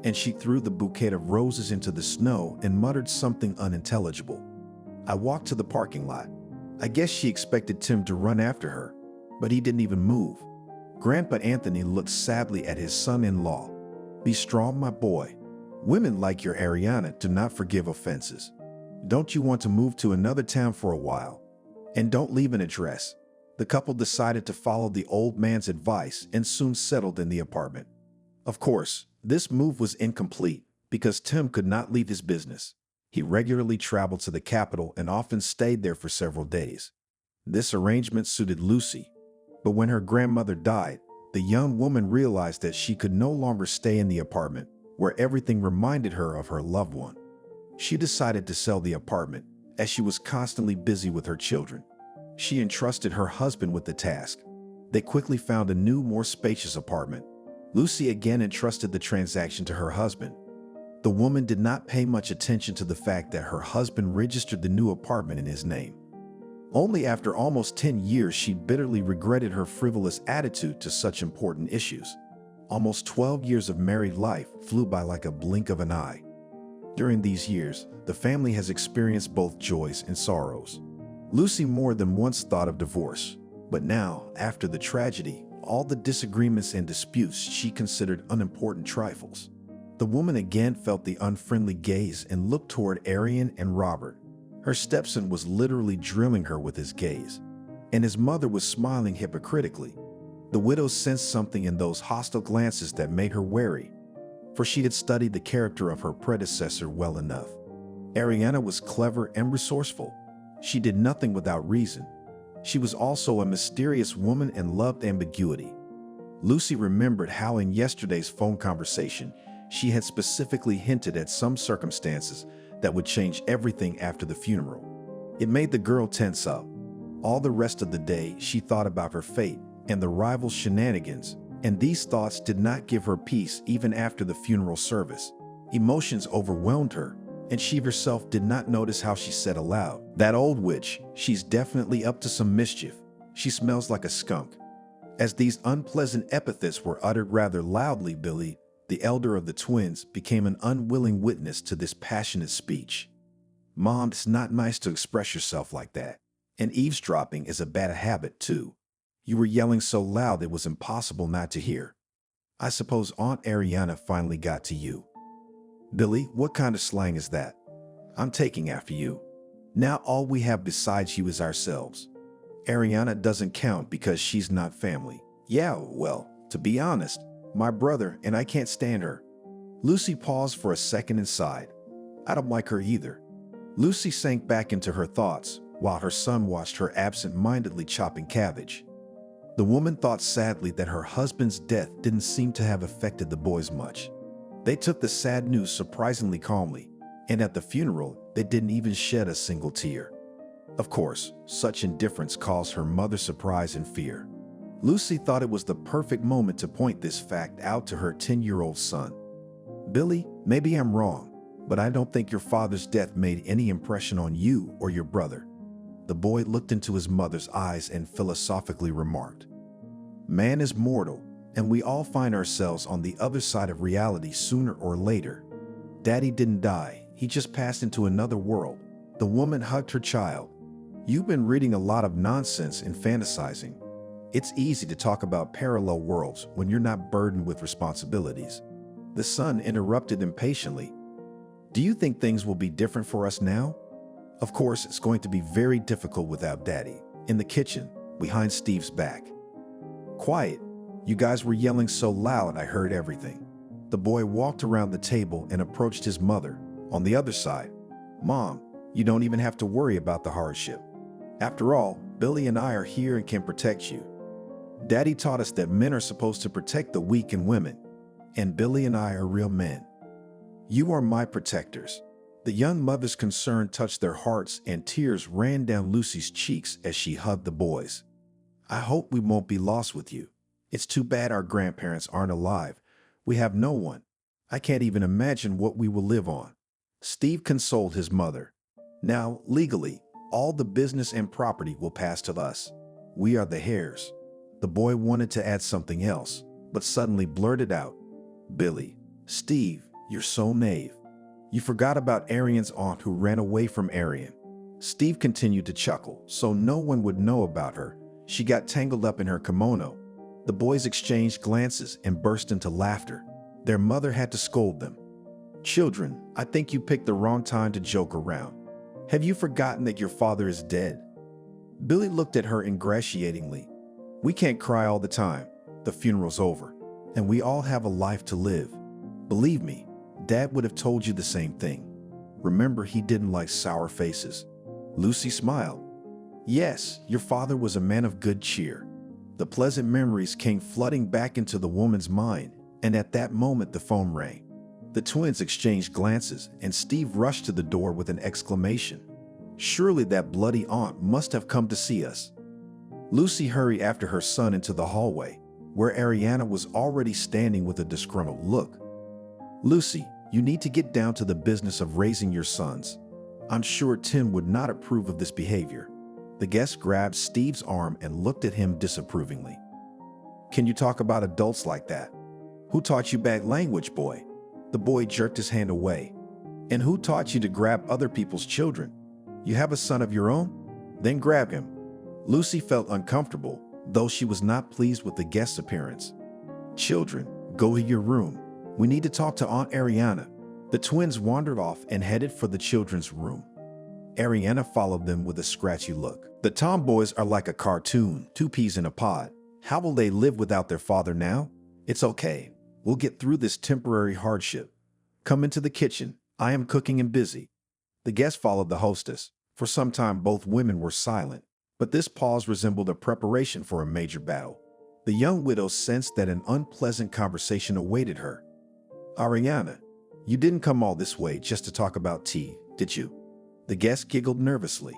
And she threw the bouquet of roses into the snow and muttered something unintelligible. I walked to the parking lot. I guess she expected Tim to run after her, but he didn't even move. Grandpa Anthony looked sadly at his son-in-law. "Be strong, my boy. Women like your Ariana do not forgive offenses. Don't you want to move to another town for a while? And don't leave an address." The couple decided to follow the old man's advice and soon settled in the apartment. Of course, this move was incomplete because Tim could not leave his business. He regularly traveled to the capital and often stayed there for several days. This arrangement suited Lucy, but when her grandmother died, the young woman realized that she could no longer stay in the apartment where everything reminded her of her loved one. She decided to sell the apartment as she was constantly busy with her children. She entrusted her husband with the task. They quickly found a new, more spacious apartment. Lucy again entrusted the transaction to her husband. The woman did not pay much attention to the fact that her husband registered the new apartment in his name. Only after almost 10 years she bitterly regretted her frivolous attitude to such important issues. Almost 12 years of married life flew by like a blink of an eye. During these years, the family has experienced both joys and sorrows. Lucy more than once thought of divorce, but now, after the tragedy, all the disagreements and disputes she considered unimportant trifles. The woman again felt the unfriendly gaze and looked toward Arian and Robert. Her stepson was literally drilling her with his gaze, and his mother was smiling hypocritically. The widow sensed something in those hostile glances that made her wary, for she had studied the character of her predecessor well enough. Ariana was clever and resourceful. She did nothing without reason. She was also a mysterious woman and loved ambiguity. Lucy remembered how in yesterday's phone conversation, she had specifically hinted at some circumstances that would change everything after the funeral. It made the girl tense up. All the rest of the day, she thought about her fate and the rival's shenanigans, and these thoughts did not give her peace even after the funeral service. Emotions overwhelmed her, and she herself did not notice how she said aloud, "That old witch, she's definitely up to some mischief. She smells like a skunk." As these unpleasant epithets were uttered rather loudly, Billy, the elder of the twins, became an unwilling witness to this passionate speech. "Mom, it's not nice to express yourself like that. And eavesdropping is a bad habit, too. You were yelling so loud it was impossible not to hear. I suppose Aunt Ariana finally got to you." "Billy, what kind of slang is that? I'm taking after you. Now all we have besides you is ourselves. Ariana doesn't count because she's not family." "Yeah, well, to be honest, my brother and I can't stand her." Lucy paused for a second and sighed. "I don't like her either." Lucy sank back into her thoughts while her son watched her absent-mindedly chopping cabbage. The woman thought sadly that her husband's death didn't seem to have affected the boys much. They took the sad news surprisingly calmly, and at the funeral, they didn't even shed a single tear. Of course, such indifference caused her mother surprise and fear. Lucy thought it was the perfect moment to point this fact out to her 10-year-old son. "Billy, maybe I'm wrong, but I don't think your father's death made any impression on you or your brother." The boy looked into his mother's eyes and philosophically remarked, "Man is mortal, and we all find ourselves on the other side of reality sooner or later. Daddy didn't die, he just passed into another world." The woman hugged her child. "You've been reading a lot of nonsense and fantasizing. It's easy to talk about parallel worlds when you're not burdened with responsibilities." The son interrupted impatiently. "Do you think things will be different for us now?" "Of course, it's going to be very difficult without Daddy." In the kitchen, behind Steve's back. "Quiet. You guys were yelling so loud I heard everything." The boy walked around the table and approached his mother on the other side. "Mom, you don't even have to worry about the hardship. After all, Billy and I are here and can protect you. Daddy taught us that men are supposed to protect the weak and women, and Billy and I are real men. You are my protectors." The young mother's concern touched their hearts and tears ran down Lucy's cheeks as she hugged the boys. "I hope we won't be lost with you. It's too bad our grandparents aren't alive. We have no one. I can't even imagine what we will live on." Steve consoled his mother. "Now, legally, all the business and property will pass to us. We are the heirs." The boy wanted to add something else, but suddenly blurted out, "Billy, Steve, you're so naive. You forgot about Arian's aunt who ran away from Arian." Steve continued to chuckle, so no one would know about her. "She got tangled up in her kimono." The boys exchanged glances and burst into laughter. Their mother had to scold them. "Children, I think you picked the wrong time to joke around. Have you forgotten that your father is dead?" Billy looked at her ingratiatingly. "We can't cry all the time. The funeral's over, and we all have a life to live. Believe me, Dad would have told you the same thing. Remember, he didn't like sour faces." Lucy smiled. "Yes, your father was a man of good cheer." The pleasant memories came flooding back into the woman's mind, and at that moment the phone rang. The twins exchanged glances, and Steve rushed to the door with an exclamation. "Surely that bloody aunt must have come to see us." Lucy hurried after her son into the hallway, where Ariana was already standing with a disgruntled look. "Lucy, you need to get down to the business of raising your sons. I'm sure Tim would not approve of this behavior." The guest grabbed Steve's arm and looked at him disapprovingly. Can you talk about adults like that? Who taught you bad language, boy? The boy jerked his hand away. And who taught you to grab other people's children? You have a son of your own? Then grab him. Lucy felt uncomfortable, though she was not pleased with the guest's appearance. Children, go to your room. We need to talk to Aunt Ariana. The twins wandered off and headed for the children's room. Ariana followed them with a scratchy look. The tomboys are like a cartoon, two peas in a pod. How will they live without their father now? It's okay. We'll get through this temporary hardship. Come into the kitchen. I am cooking and busy. The guest followed the hostess. For some time, both women were silent, but this pause resembled a preparation for a major battle. The young widow sensed that an unpleasant conversation awaited her. Ariana, you didn't come all this way just to talk about tea, did you? The guest giggled nervously.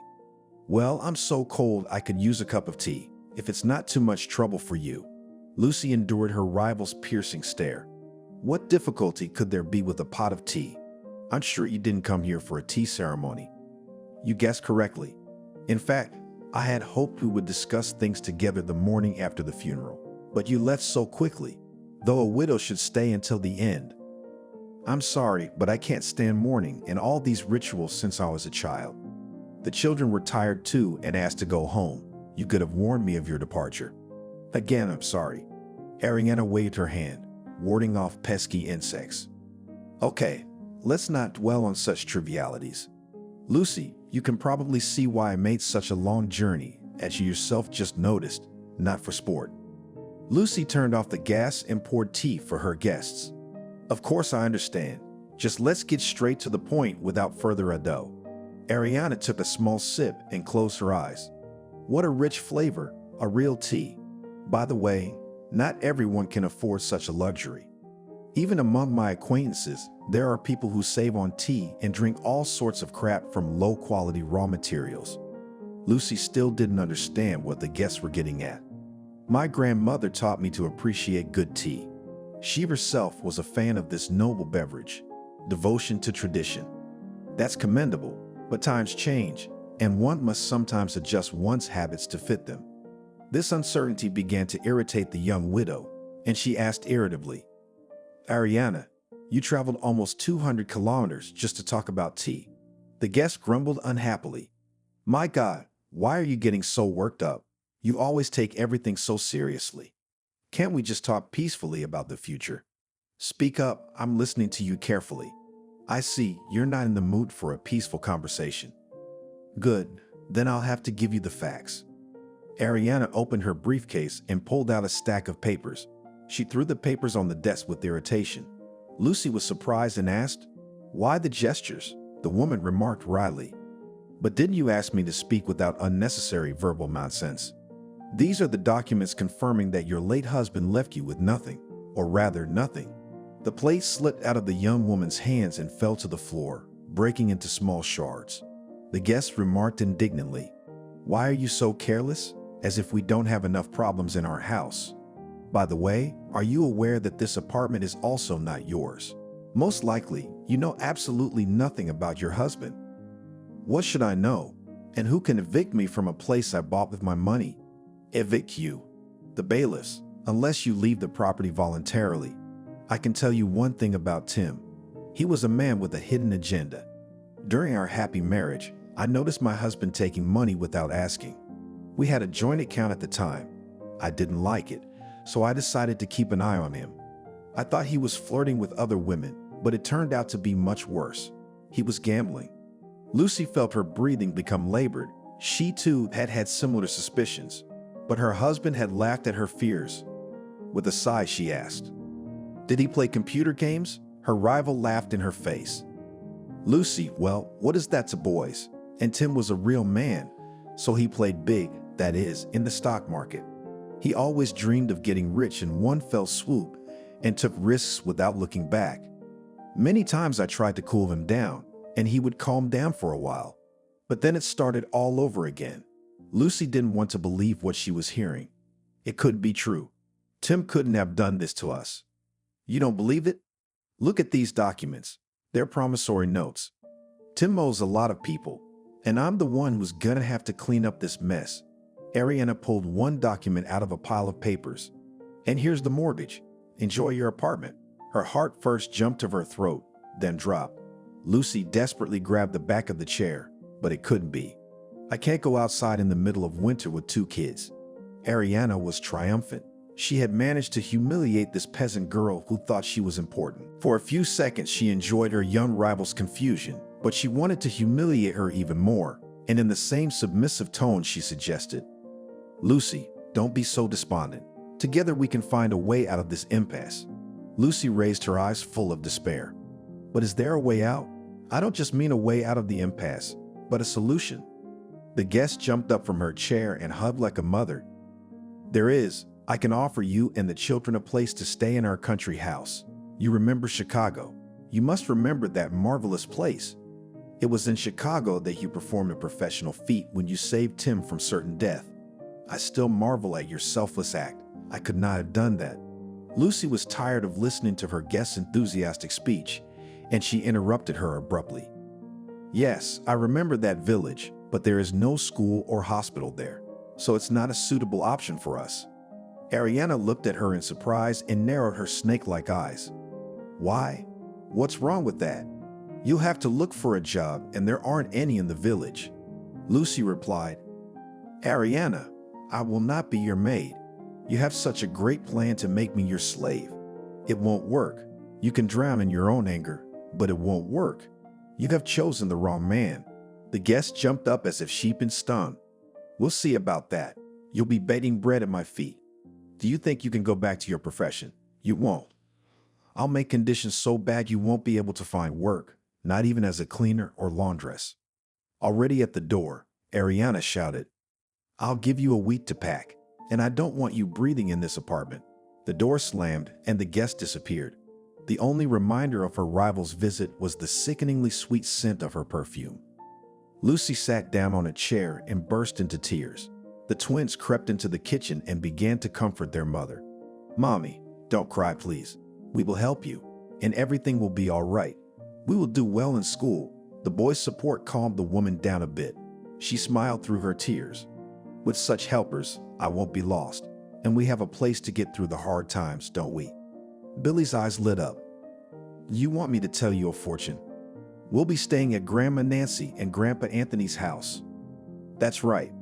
Well, I'm so cold I could use a cup of tea, if it's not too much trouble for you. Lucy endured her rival's piercing stare. What difficulty could there be with a pot of tea? I'm sure you didn't come here for a tea ceremony. You guessed correctly. In fact, I had hoped we would discuss things together the morning after the funeral, but you left so quickly, though a widow should stay until the end. I'm sorry, but I can't stand mourning and all these rituals since I was a child. The children were tired too and asked to go home. You could have warned me of your departure. Again, I'm sorry. Ariana waved her hand, warding off pesky insects. Okay, let's not dwell on such trivialities. Lucy, you can probably see why I made such a long journey, as you yourself just noticed, not for sport. Lucy turned off the gas and poured tea for her guests. Of course I understand. Just let's get straight to the point without further ado. Ariana took a small sip and closed her eyes. What a rich flavor, a real tea. By the way, not everyone can afford such a luxury. Even among my acquaintances, there are people who save on tea and drink all sorts of crap from low-quality raw materials. Lucy still didn't understand what the guests were getting at. My grandmother taught me to appreciate good tea. She herself was a fan of this noble beverage, devotion to tradition. That's commendable, but times change, and one must sometimes adjust one's habits to fit them. This uncertainty began to irritate the young widow, and she asked irritably, Ariana, you traveled almost 200 kilometers just to talk about tea. The guest grumbled unhappily. My God, why are you getting so worked up? You always take everything so seriously. Can't we just talk peacefully about the future? Speak up, I'm listening to you carefully. I see you're not in the mood for a peaceful conversation. Good, then I'll have to give you the facts. Ariana opened her briefcase and pulled out a stack of papers. She threw the papers on the desk with irritation. Lucy was surprised and asked, Why the gestures? The woman remarked wryly. But didn't you ask me to speak without unnecessary verbal nonsense? These are the documents confirming that your late husband left you with nothing, or rather nothing. The plate slipped out of the young woman's hands and fell to the floor, breaking into small shards. The guest remarked indignantly, Why are you so careless? As if we don't have enough problems in our house. By the way, are you aware that this apartment is also not yours? Most likely, you know absolutely nothing about your husband. What should I know? And who can evict me from a place I bought with my money? Evict you. The bailiffs, unless you leave the property voluntarily. I can tell you one thing about Tim. He was a man with a hidden agenda. During our happy marriage, I noticed my husband taking money without asking. We had a joint account at the time. I didn't like it, so I decided to keep an eye on him. I thought he was flirting with other women, but it turned out to be much worse. He was gambling. Lucy felt her breathing become labored. She too had had similar suspicions, but her husband had laughed at her fears. With a sigh, she asked, Did he play computer games? Her rival laughed in her face. Lucy, well, what is that to boys? And Tim was a real man, so he played big, that is, in the stock market. He always dreamed of getting rich in one fell swoop and took risks without looking back. Many times I tried to cool him down, and he would calm down for a while. But then it started all over again. Lucy didn't want to believe what she was hearing. It couldn't be true. Tim couldn't have done this to us. You don't believe it? Look at these documents. They're promissory notes. Tim owes a lot of people, And I'm the one who's gonna have to clean up this mess. Ariana pulled one document out of a pile of papers. And here's the mortgage. Enjoy your apartment. Her heart first jumped to her throat, then dropped. Lucy desperately grabbed the back of the chair, but it couldn't be. I can't go outside in the middle of winter with 2 kids. Ariana was triumphant. She had managed to humiliate this peasant girl who thought she was important. For a few seconds, she enjoyed her young rival's confusion, but she wanted to humiliate her even more, and in the same submissive tone she suggested, "Lucy, don't be so despondent. Together we can find a way out of this impasse." Lucy raised her eyes full of despair. "But is there a way out? I don't just mean a way out of the impasse, but a solution." The guest jumped up from her chair and hugged like a mother. "There is. I can offer you and the children a place to stay in our country house. You remember Chicago. You must remember that marvelous place. It was in Chicago that you performed a professional feat when you saved Tim from certain death. I still marvel at your selfless act. I could not have done that." Lucy was tired of listening to her guest's enthusiastic speech, and she interrupted her abruptly. "Yes, I remember that village, but there is no school or hospital there, so it's not a suitable option for us." Ariana looked at her in surprise and narrowed her snake-like eyes. "Why? What's wrong with that? You'll have to look for a job, and there aren't any in the village." Lucy replied, "Ariana, I will not be your maid. You have such a great plan to make me your slave. It won't work. You can drown in your own anger, but it won't work. You have chosen the wrong man." The guest jumped up as if she'd been stung. "We'll see about that. You'll be begging bread at my feet. Do you think you can go back to your profession? You won't. I'll make conditions so bad you won't be able to find work, not even as a cleaner or laundress." Already at the door, Ariana shouted, "I'll give you a week to pack, and I don't want you breathing in this apartment." The door slammed and the guest disappeared. The only reminder of her rival's visit was the sickeningly sweet scent of her perfume. Lucy sat down on a chair and burst into tears. The twins crept into the kitchen and began to comfort their mother. "Mommy, don't cry, please. We will help you, and everything will be all right. We will do well in school." The boy's support calmed the woman down a bit. She smiled through her tears. "With such helpers, I won't be lost, and we have a place to get through the hard times, don't we?" Billy's eyes lit up. "You want me to tell you a fortune? We'll be staying at Grandma Nancy and Grandpa Anthony's house." "That's right.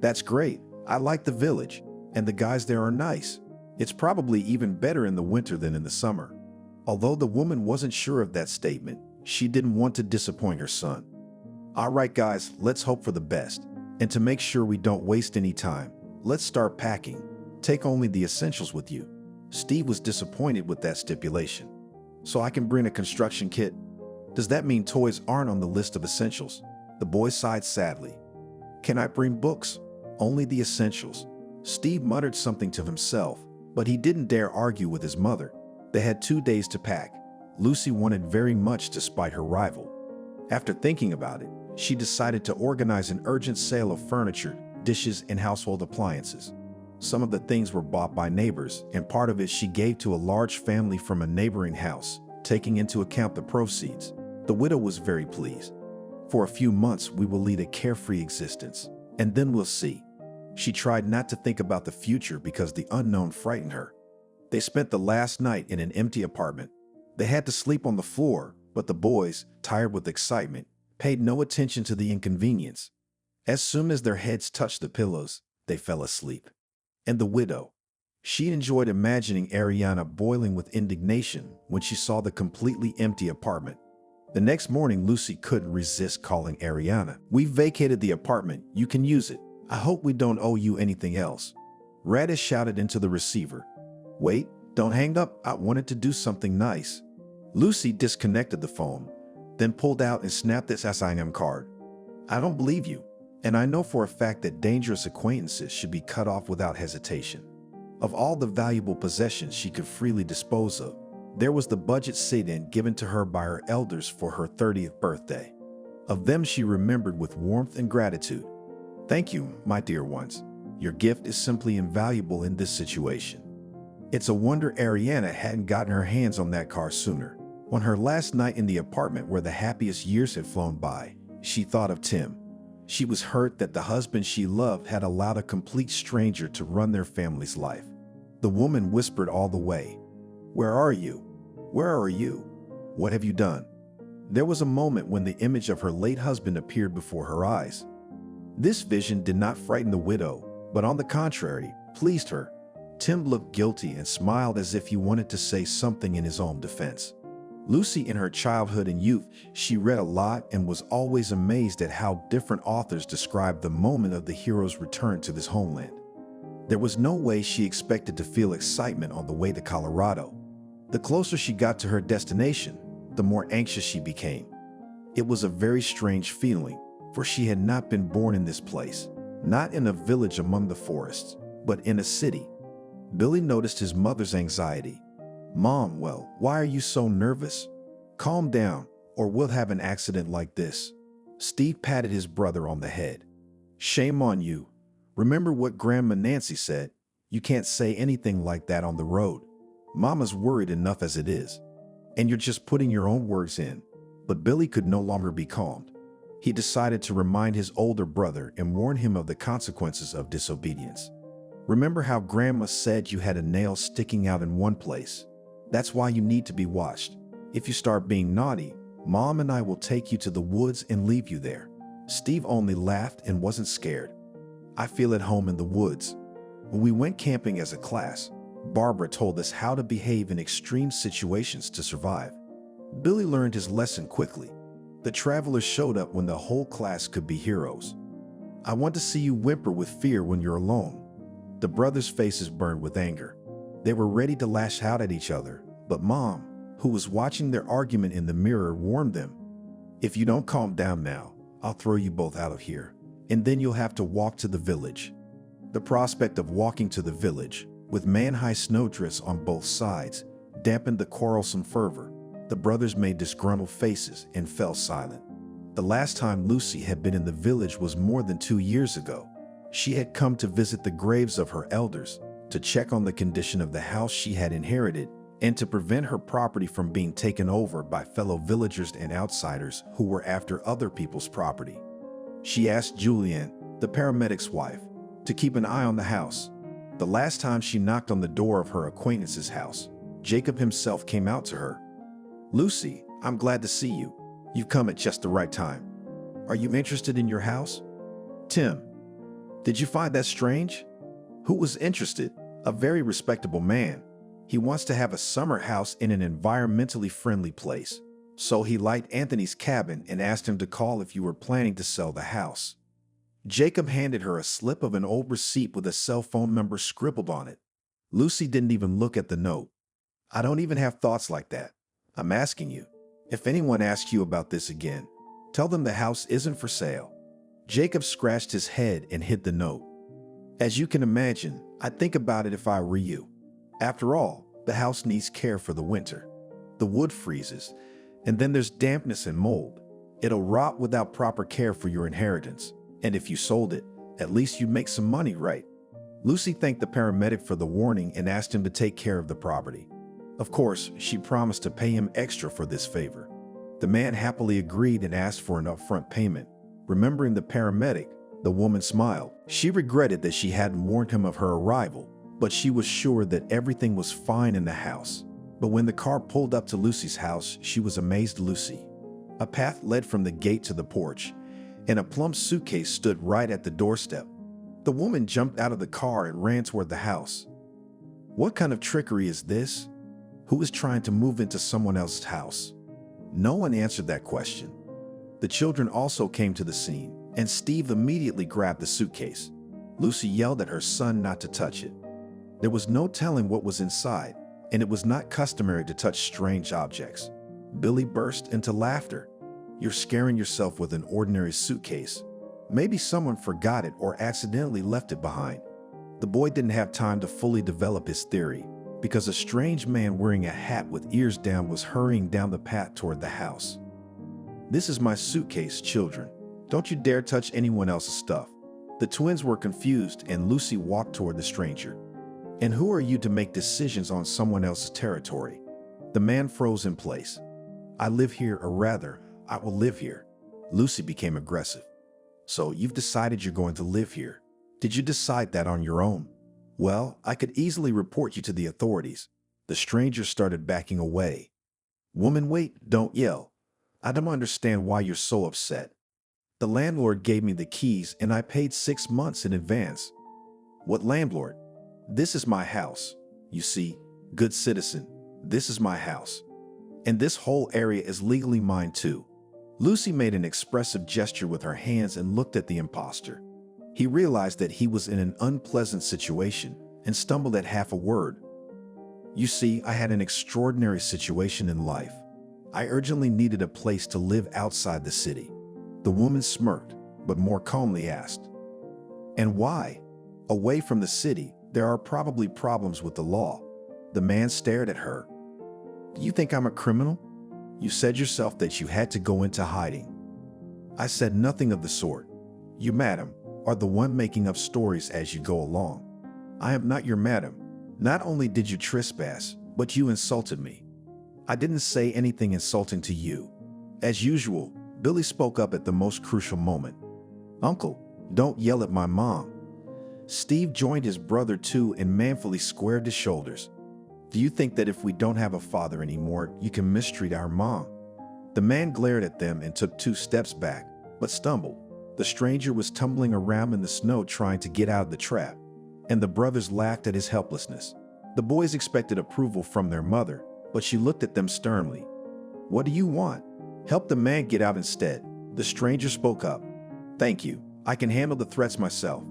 That's great. I like the village, and the guys there are nice. It's probably even better in the winter than in the summer." Although the woman wasn't sure of that statement, she didn't want to disappoint her son. "All right, guys, let's hope for the best. And to make sure we don't waste any time, let's start packing. Take only the essentials with you." Steve was disappointed with that stipulation. "So I can bring a construction kit? Does that mean toys aren't on the list of essentials?" The boy sighed sadly. "Can I bring books? Only the essentials." Steve muttered something to himself, but he didn't dare argue with his mother. They had 2 days to pack. Lucy wanted very much to spite her rival. After thinking about it, she decided to organize an urgent sale of furniture, dishes, and household appliances. Some of the things were bought by neighbors, and part of it she gave to a large family from a neighboring house, taking into account the proceeds. The widow was very pleased. "For a few months, we will lead a carefree existence, and then we'll see." She tried not to think about the future because the unknown frightened her. They spent the last night in an empty apartment. They had to sleep on the floor, but the boys, tired with excitement, paid no attention to the inconvenience. As soon as their heads touched the pillows, they fell asleep. And the widow. She enjoyed imagining Ariana boiling with indignation when she saw the completely empty apartment. The next morning, Lucy couldn't resist calling Ariana. "We've vacated the apartment. You can use it. I hope we don't owe you anything else." Radish shouted into the receiver. "Wait, don't hang up. I wanted to do something nice." Lucy disconnected the phone, then pulled out and snapped its SIM card. "I don't believe you, and I know for a fact that dangerous acquaintances should be cut off without hesitation." Of all the valuable possessions she could freely dispose of, there was the budget sit-in given to her by her elders for her 30th birthday. Of them she remembered with warmth and gratitude. "Thank you, my dear ones. Your gift is simply invaluable in this situation." It's a wonder Ariana hadn't gotten her hands on that car sooner. On her last night in the apartment where the happiest years had flown by, she thought of Tim. She was hurt that the husband she loved had allowed a complete stranger to run their family's life. The woman whispered all the way, "Where are you? Where are you? What have you done?" There was a moment when the image of her late husband appeared before her eyes. This vision did not frighten the widow, but on the contrary, pleased her. Tim looked guilty and smiled as if he wanted to say something in his own defense. Lucy, in her childhood and youth, she read a lot and was always amazed at how different authors described the moment of the hero's return to this homeland. There was no way she expected to feel excitement on the way to Colorado. The closer she got to her destination, the more anxious she became. It was a very strange feeling, for she had not been born in this place, not in a village among the forests, but in a city. Billy noticed his mother's anxiety. "Mom, well, why are you so nervous? Calm down, or we'll have an accident like this." Steve patted his brother on the head. "Shame on you. Remember what Grandma Nancy said? You can't say anything like that on the road. Mama's worried enough as it is. And you're just putting your own words in." But Billy could no longer be calmed. He decided to remind his older brother and warn him of the consequences of disobedience. "Remember how Grandma said you had a nail sticking out in one place? That's why you need to be watched. If you start being naughty, Mom and I will take you to the woods and leave you there." Steve only laughed and wasn't scared. "I feel at home in the woods. When we went camping as a class, Barbara told us how to behave in extreme situations to survive." Billy learned his lesson quickly. The travelers showed up when the whole class could be heroes. "I want to see you whimper with fear when you're alone." The brothers' faces burned with anger. They were ready to lash out at each other, but Mom, who was watching their argument in the mirror, warned them, "If you don't calm down now, I'll throw you both out of here, and then you'll have to walk to the village." The prospect of walking to the village, with man-high snowdrifts on both sides, dampened the quarrelsome fervor. The brothers made disgruntled faces and fell silent. The last time Lucy had been in the village was more than 2 years ago. She had come to visit the graves of her elders, to check on the condition of the house she had inherited, and to prevent her property from being taken over by fellow villagers and outsiders who were after other people's property. She asked Julianne, the paramedic's wife, to keep an eye on the house. The last time she knocked on the door of her acquaintance's house, Jacob himself came out to her. "Lucy, I'm glad to see you. You've come at just the right time. Are you interested in your house?" "Tim, did you find that strange?" "Who was interested? A very respectable man. He wants to have a summer house in an environmentally friendly place. So he liked Anthony's cabin and asked him to call if you were planning to sell the house." Jacob handed her a slip of an old receipt with a cell phone number scribbled on it. Lucy didn't even look at the note. "I don't even have thoughts like that. I'm asking you. If anyone asks you about this again, tell them the house isn't for sale." Jacob scratched his head and hid the note. "As you can imagine, I'd think about it if I were you. After all, the house needs care for the winter. The wood freezes, and then there's dampness and mold. It'll rot without proper care for your inheritance. And if you sold it, at least you'd make some money, right?" Lucy thanked the paramedic for the warning and asked him to take care of the property. Of course, she promised to pay him extra for this favor. The man happily agreed and asked for an upfront payment. Remembering the paramedic, the woman smiled. She regretted that she hadn't warned him of her arrival, but she was sure that everything was fine in the house. But when the car pulled up to Lucy's house, she was amazed to see. A path led from the gate to the porch, and a plump suitcase stood right at the doorstep. The woman jumped out of the car and ran toward the house. "What kind of trickery is this? Who is trying to move into someone else's house?" No one answered that question. The children also came to the scene, and Steve immediately grabbed the suitcase. Lucy yelled at her son not to touch it. There was no telling what was inside, and it was not customary to touch strange objects. Billy burst into laughter. "You're scaring yourself with an ordinary suitcase. Maybe someone forgot it or accidentally left it behind." The boy didn't have time to fully develop his theory, because a strange man wearing a hat with ears down was hurrying down the path toward the house. "This is my suitcase, children. Don't you dare touch anyone else's stuff." The twins were confused, and Lucy walked toward the stranger. "And who are you to make decisions on someone else's territory?" The man froze in place. "I live here, or rather, I will live here." Lucy became aggressive. So you've decided you're going to live here. Did you decide that on your own? Well, I could easily report you to the authorities. The stranger started backing away. Woman, wait, don't yell. I don't understand why you're so upset. The landlord gave me the keys and I paid 6 months in advance. What landlord? This is my house. You see, good citizen, this is my house. And this whole area is legally mine too. Lucy made an expressive gesture with her hands and looked at the imposter. He realized that he was in an unpleasant situation and stumbled at half a word. You see, I had an extraordinary situation in life. I urgently needed a place to live outside the city. The woman smirked, but more calmly asked, "And why? Away from the city, there are probably problems with the law." The man stared at her. "Do you think I'm a criminal? You said yourself that you had to go into hiding." "I said nothing of the sort. You, madam, are the one making up stories as you go along. I am not your madam. Not only did you trespass, but you insulted me." "I didn't say anything insulting to you." As usual, Billy spoke up at the most crucial moment. "Uncle, don't yell at my mom." Steve joined his brother too and manfully squared his shoulders. "Do you think that if we don't have a father anymore, you can mistreat our mom?" The man glared at them and took 2 steps back, but stumbled. The stranger was tumbling around in the snow trying to get out of the trap, and the brothers laughed at his helplessness. The boys expected approval from their mother, but she looked at them sternly. "What do you want?" "Help the man get out instead." The stranger spoke up. "Thank you. I can handle the threats myself."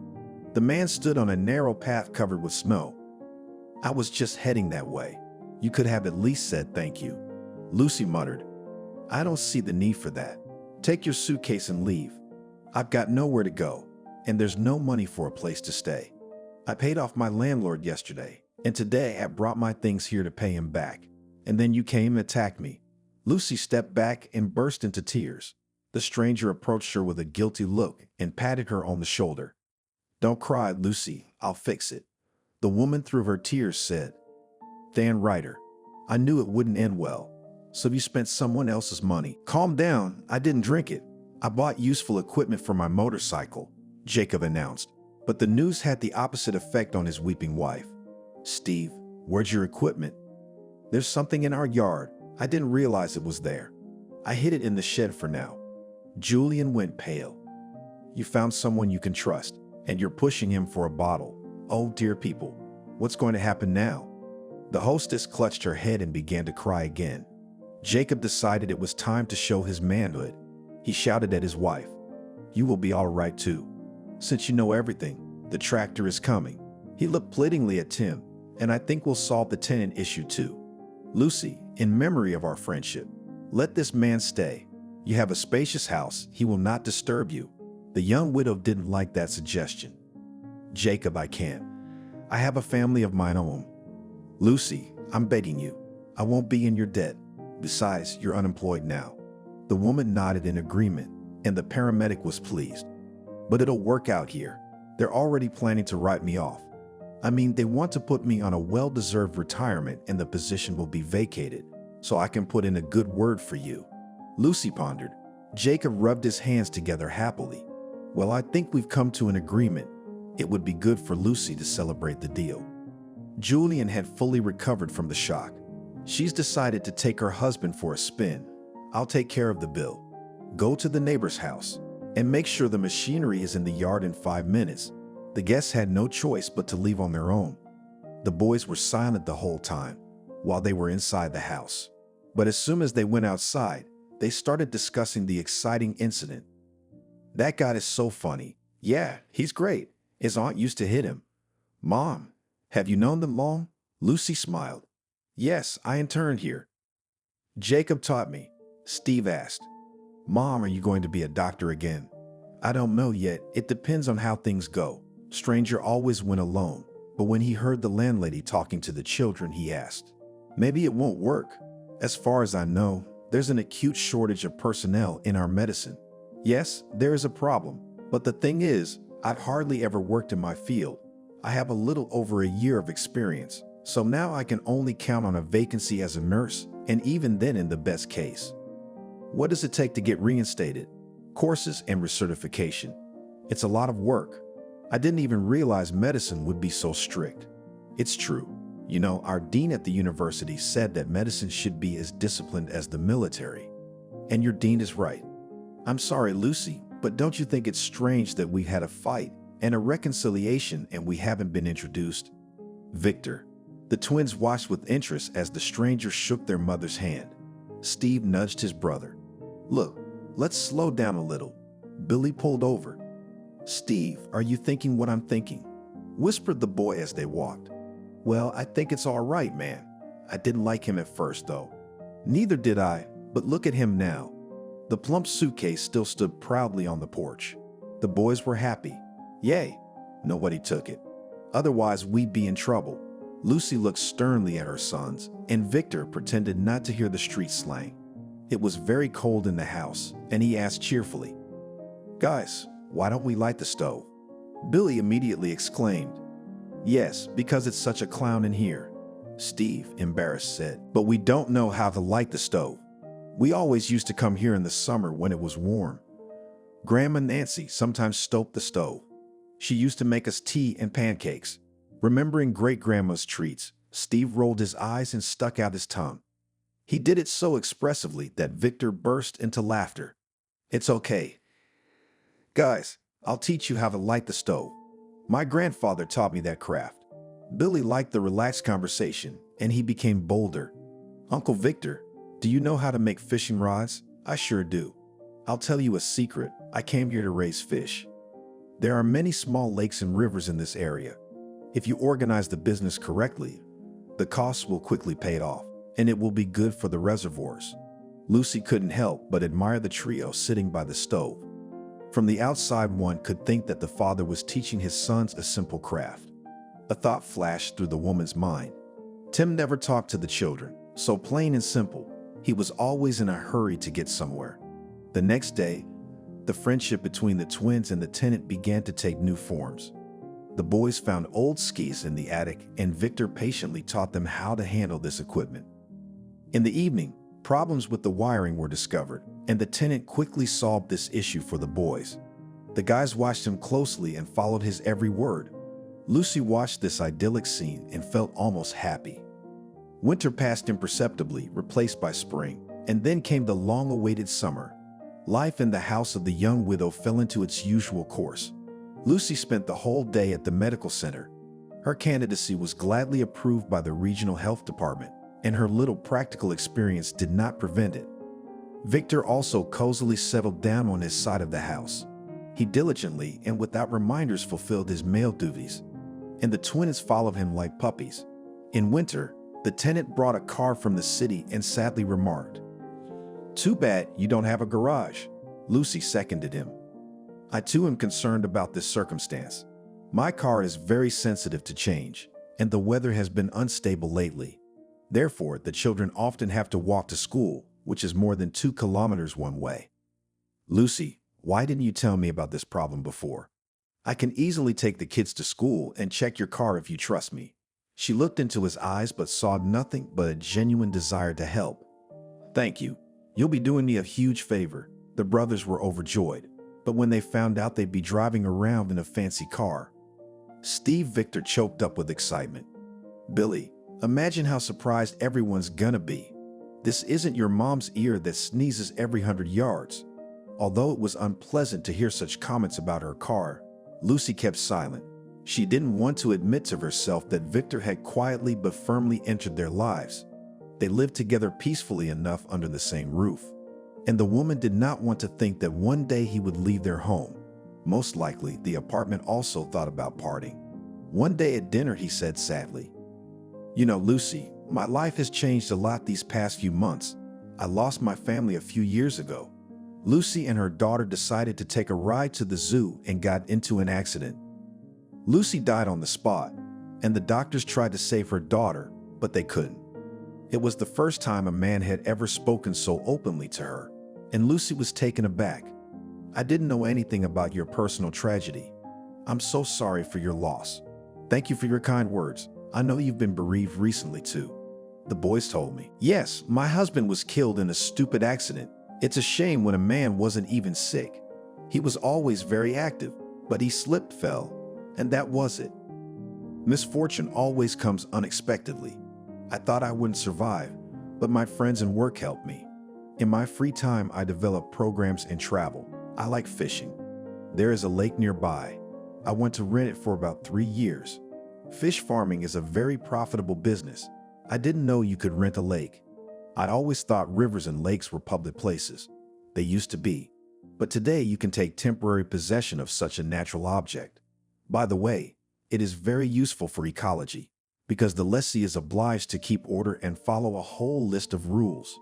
The man stood on a narrow path covered with snow. "I was just heading that way. You could have at least said thank you." Lucy muttered, "I don't see the need for that. Take your suitcase and leave. I've got nowhere to go, and there's no money for a place to stay. I paid off my landlord yesterday, and today I brought my things here to pay him back. And then you came and attacked me." Lucy stepped back and burst into tears. The stranger approached her with a guilty look and patted her on the shoulder. "Don't cry, Lucy. I'll fix it." The woman, through her tears, said, "Dan Ryder, I knew it wouldn't end well. So you spent someone else's money." "Calm down. I didn't drink it. I bought useful equipment for my motorcycle," Jacob announced. But the news had the opposite effect on his weeping wife. "Steve, where's your equipment?" "There's something in our yard. I didn't realize it was there. I hid it in the shed for now." Julian went pale. "You found someone you can trust, and you're pushing him for a bottle. Oh dear people, what's going to happen now?" The hostess clutched her head and began to cry again. Jacob decided it was time to show his manhood. He shouted at his wife, "You will be all right too. Since you know everything, the tractor is coming." He looked pleadingly at Tim, "And I think we'll solve the tenant issue too. Lucy, in memory of our friendship, let this man stay. You have a spacious house. He will not disturb you." The young widow didn't like that suggestion. "Jacob, I can't. I have a family of my own." "Lucy, I'm begging you. I won't be in your debt. Besides, you're unemployed now." The woman nodded in agreement, and the paramedic was pleased. "But it'll work out here. They're already planning to write me off. I mean, they want to put me on a well-deserved retirement and the position will be vacated, so I can put in a good word for you." Lucy pondered. Jacob rubbed his hands together happily. "Well, I think we've come to an agreement. It would be good for Lucy to celebrate the deal." Julian had fully recovered from the shock. "She's decided to take her husband for a spin. I'll take care of the bill. Go to the neighbor's house and make sure the machinery is in the yard in 5 minutes." The guests had no choice but to leave on their own. The boys were silent the whole time while they were inside the house. But as soon as they went outside, they started discussing the exciting incident. "That guy is so funny. Yeah, he's great. His aunt used to hit him." "Mom, have you known them long?" Lucy smiled. "Yes, I interned here." "Jacob taught me." Steve asked. "Mom, are you going to be a doctor again?" "I don't know yet. It depends on how things go." Stranger always went alone, but when he heard the landlady talking to the children, he asked, "Maybe it won't work. As far as I know, there's an acute shortage of personnel in our medicine." "Yes, there is a problem, but the thing is, I've hardly ever worked in my field. I have a little over a year of experience, so now I can only count on a vacancy as a nurse, and even then in the best case." "What does it take to get reinstated?" "Courses and recertification. It's a lot of work. I didn't even realize medicine would be so strict. It's true. You know, our dean at the university said that medicine should be as disciplined as the military. And your dean is right. I'm sorry, Lucy, but don't you think it's strange that we had a fight and a reconciliation and we haven't been introduced? Victor. The twins watched with interest as the stranger shook their mother's hand. Steve nudged his brother. Look, let's slow down a little. Billy pulled over. Steve, are you thinking what I'm thinking? Whispered the boy as they walked. Well, I think it's all right, man. I didn't like him at first, though. Neither did I, but look at him now. The plump suitcase still stood proudly on the porch. The boys were happy. Yay, nobody took it. Otherwise, we'd be in trouble. Lucy looked sternly at her sons, and Victor pretended not to hear the street slang. It was very cold in the house, and he asked cheerfully, Guys, why don't we light the stove? Billy immediately exclaimed, Yes, because it's such a clown in here. Steve, embarrassed, said, But we don't know how to light the stove. We always used to come here in the summer when it was warm. Grandma Nancy sometimes stoked the stove. She used to make us tea and pancakes. Remembering great-grandma's treats, Steve rolled his eyes and stuck out his tongue. He did it so expressively that Victor burst into laughter. It's okay. Guys, I'll teach you how to light the stove. My grandfather taught me that craft. Billy liked the relaxed conversation, and he became bolder. Uncle Victor, do you know how to make fishing rods? I sure do. I'll tell you a secret. I came here to raise fish. There are many small lakes and rivers in this area. If you organize the business correctly, the costs will quickly pay it off, and it will be good for the reservoirs. Lucy couldn't help but admire the trio sitting by the stove. From the outside, one could think that the father was teaching his sons a simple craft. A thought flashed through the woman's mind. Tim never talked to the children, so plain and simple, he was always in a hurry to get somewhere. The next day, the friendship between the twins and the tenant began to take new forms. The boys found old skis in the attic, and Victor patiently taught them how to handle this equipment. In the evening, problems with the wiring were discovered, and the tenant quickly solved this issue for the boys. The guys watched him closely and followed his every word. Lucy watched this idyllic scene and felt almost happy. Winter passed imperceptibly, replaced by spring, and then came the long-awaited summer. Life in the house of the young widow fell into its usual course. Lucy spent the whole day at the medical center. Her candidacy was gladly approved by the regional health department, and her little practical experience did not prevent it. Victor also cozily settled down on his side of the house. He diligently and without reminders fulfilled his male duties, and the twins followed him like puppies. In winter, the tenant brought a car from the city and sadly remarked, "Too bad you don't have a garage." Lucy seconded him. I too am concerned about this circumstance. My car is very sensitive to change, and the weather has been unstable lately. Therefore, the children often have to walk to school, which is more than 2 kilometers one way. Lucy, why didn't you tell me about this problem before? I can easily take the kids to school and check your car if you trust me. She looked into his eyes but saw nothing but a genuine desire to help. Thank you. You'll be doing me a huge favor. The brothers were overjoyed, but when they found out they'd be driving around in a fancy car, Steve Victor choked up with excitement. Billy, imagine how surprised everyone's gonna be. This isn't your mom's ear that sneezes every 100 yards. Although it was unpleasant to hear such comments about her car, Lucy kept silent. She didn't want to admit to herself that Victor had quietly but firmly entered their lives. They lived together peacefully enough under the same roof, and the woman did not want to think that one day he would leave their home. Most likely, the apartment also thought about parting. One day at dinner, he said sadly, "You know, Lucy, my life has changed a lot these past few months. I lost my family a few years ago." Lucy and her daughter decided to take a ride to the zoo and got into an accident. Lucy died on the spot, and the doctors tried to save her daughter, but they couldn't. It was the first time a man had ever spoken so openly to her, and Lucy was taken aback. "I didn't know anything about your personal tragedy. I'm so sorry for your loss. Thank you for your kind words. I know you've been bereaved recently too." The boys told me. "Yes, my husband was killed in a stupid accident. It's a shame when a man wasn't even sick. He was always very active, but he slipped, fell, and that was it. Misfortune always comes unexpectedly. I thought I wouldn't survive, but my friends and work helped me. In my free time, I develop programs in travel. I like fishing. There is a lake nearby. I went to rent it for about 3 years. Fish farming is a very profitable business. I didn't know you could rent a lake. I'd always thought rivers and lakes were public places. They used to be. But today you can take temporary possession of such a natural object. By the way, it is very useful for ecology because the lessee is obliged to keep order and follow a whole list of rules.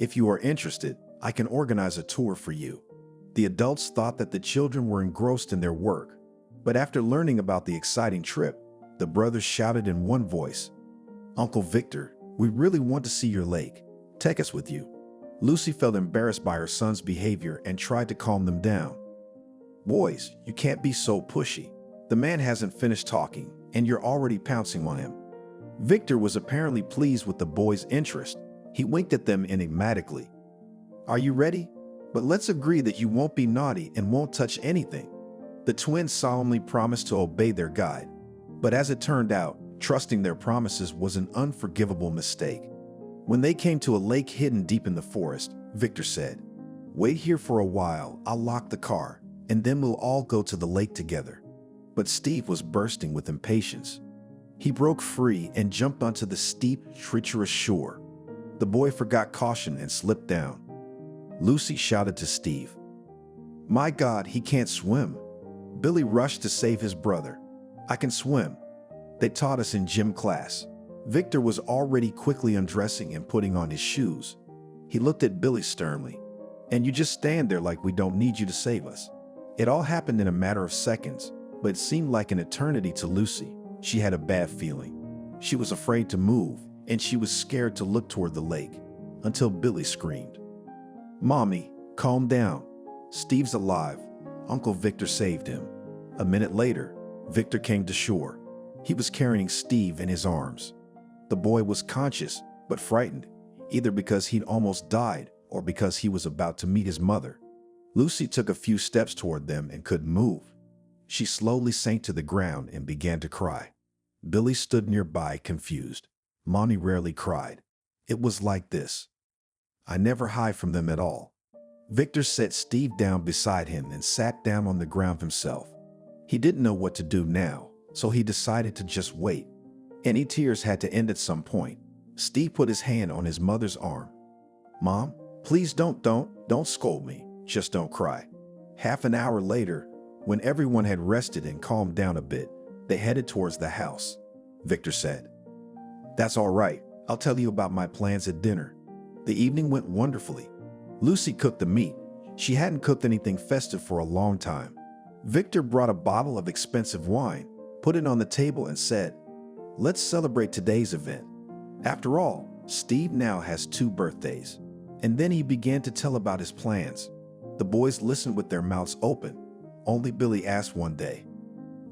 If you are interested, I can organize a tour for you. The adults thought that the children were engrossed in their work, but after learning about the exciting trip, the brothers shouted in one voice, "Uncle Victor, we really want to see your lake. Take us with you." Lucy felt embarrassed by her son's behavior and tried to calm them down. "Boys, you can't be so pushy. The man hasn't finished talking, and you're already pouncing on him." Victor was apparently pleased with the boys' interest. He winked at them enigmatically. "Are you ready? But let's agree that you won't be naughty and won't touch anything." The twins solemnly promised to obey their guide. But as it turned out, trusting their promises was an unforgivable mistake. When they came to a lake hidden deep in the forest, Victor said, "Wait here for a while, I'll lock the car, and then we'll all go to the lake together." But Steve was bursting with impatience. He broke free and jumped onto the steep, treacherous shore. The boy forgot caution and slipped down. Lucy shouted to Steve, "My God, he can't swim." Billy rushed to save his brother. "I can swim. They taught us in gym class." Victor was already quickly undressing and putting on his shoes. He looked at Billy sternly. "And you just stand there like we don't need you to save us." It all happened in a matter of seconds, but it seemed like an eternity to Lucy. She had a bad feeling. She was afraid to move, and she was scared to look toward the lake, until Billy screamed, "Mommy, calm down. Steve's alive. Uncle Victor saved him." A minute later, Victor came to shore. He was carrying Steve in his arms. The boy was conscious, but frightened, either because he'd almost died or because he was about to meet his mother. Lucy took a few steps toward them and couldn't move. She slowly sank to the ground and began to cry. Billy stood nearby, confused. Mommy rarely cried. It was like this. I never hide from them at all. Victor set Steve down beside him and sat down on the ground himself. He didn't know what to do now, so he decided to just wait. Any tears had to end at some point. Steve put his hand on his mother's arm. "Mom, please don't scold me. Just don't cry." Half an hour later, when everyone had rested and calmed down a bit, they headed towards the house. Victor said, "That's all right. I'll tell you about my plans at dinner." The evening went wonderfully. Lucy cooked the meat. She hadn't cooked anything festive for a long time. Victor brought a bottle of expensive wine, put it on the table and said, "Let's celebrate today's event. After all, Steve now has 2 birthdays." And then he began to tell about his plans. The boys listened with their mouths open. Only Billy asked one day,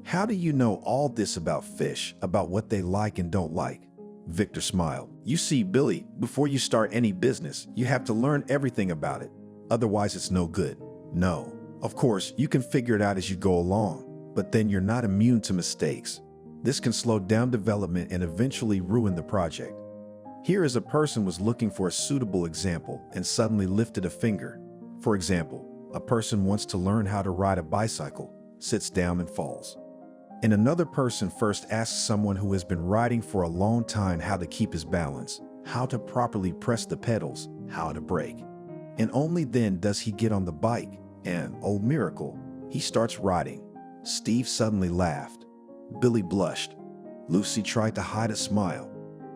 "How do you know all this about fish, about what they like and don't like?" Victor smiled. "You see, Billy, before you start any business, you have to learn everything about it. Otherwise, it's no good." "No. Of course, you can figure it out as you go along, but then you're not immune to mistakes. This can slow down development and eventually ruin the project." Here is a person was looking for a suitable example and suddenly lifted a finger. For example, a person wants to learn how to ride a bicycle, sits down and falls. And another person first asks someone who has been riding for a long time how to keep his balance, how to properly press the pedals, how to brake. And only then does he get on the bike, and, oh miracle, he starts riding. Steve suddenly laughed. Billy blushed. Lucy tried to hide a smile.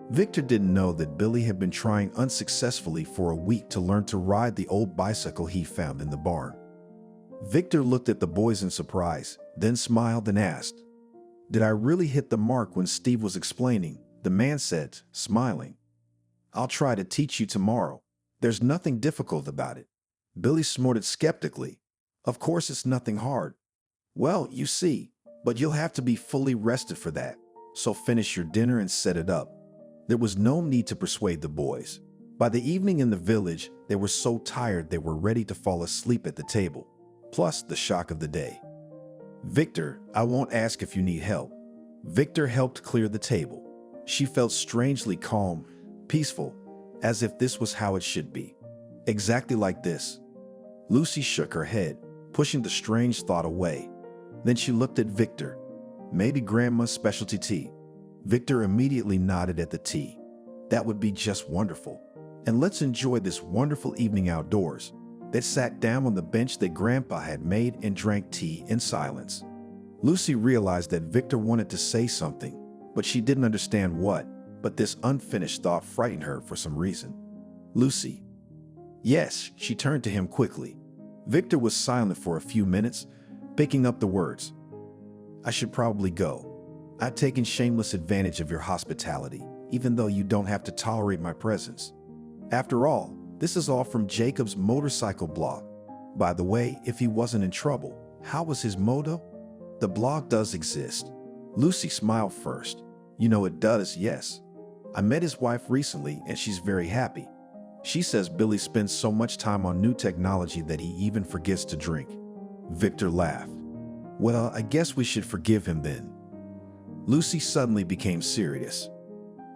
Victor didn't know that Billy had been trying unsuccessfully for a week to learn to ride the old bicycle he found in the barn. Victor looked at the boys in surprise, then smiled and asked, "Did I really hit the mark when Steve was explaining?" The man said, smiling, "I'll try to teach you tomorrow. There's nothing difficult about it." Billy snorted skeptically. "Of course it's nothing hard." "Well, you see, but you'll have to be fully rested for that. So finish your dinner and set it up." There was no need to persuade the boys. By the evening in the village, they were so tired they were ready to fall asleep at the table, plus the shock of the day. Victor, I won't ask if you need help. Victor helped clear the table. She felt strangely calm, peaceful, as if this was how it should be. Exactly like this. Lucy shook her head, pushing the strange thought away. Then she looked at Victor. Maybe Grandma's specialty tea. Victor immediately nodded at the tea. That would be just wonderful. And let's enjoy this wonderful evening outdoors. They sat down on the bench that Grandpa had made and drank tea in silence. Lucy realized that Victor wanted to say something, but she didn't understand what. But this unfinished thought frightened her for some reason. Lucy. Yes, she turned to him quickly. Victor was silent for a few minutes, picking up the words. I should probably go. I've taken shameless advantage of your hospitality, even though you don't have to tolerate my presence. After all, this is all from Jacob's motorcycle blog. By the way, if he wasn't in trouble, how was his moto? The blog does exist. Lucy smiled first. You know it does, yes. I met his wife recently and she's very happy. She says Billy spends so much time on new technology that he even forgets to drink. Victor laughed. Well, I guess we should forgive him then. Lucy suddenly became serious.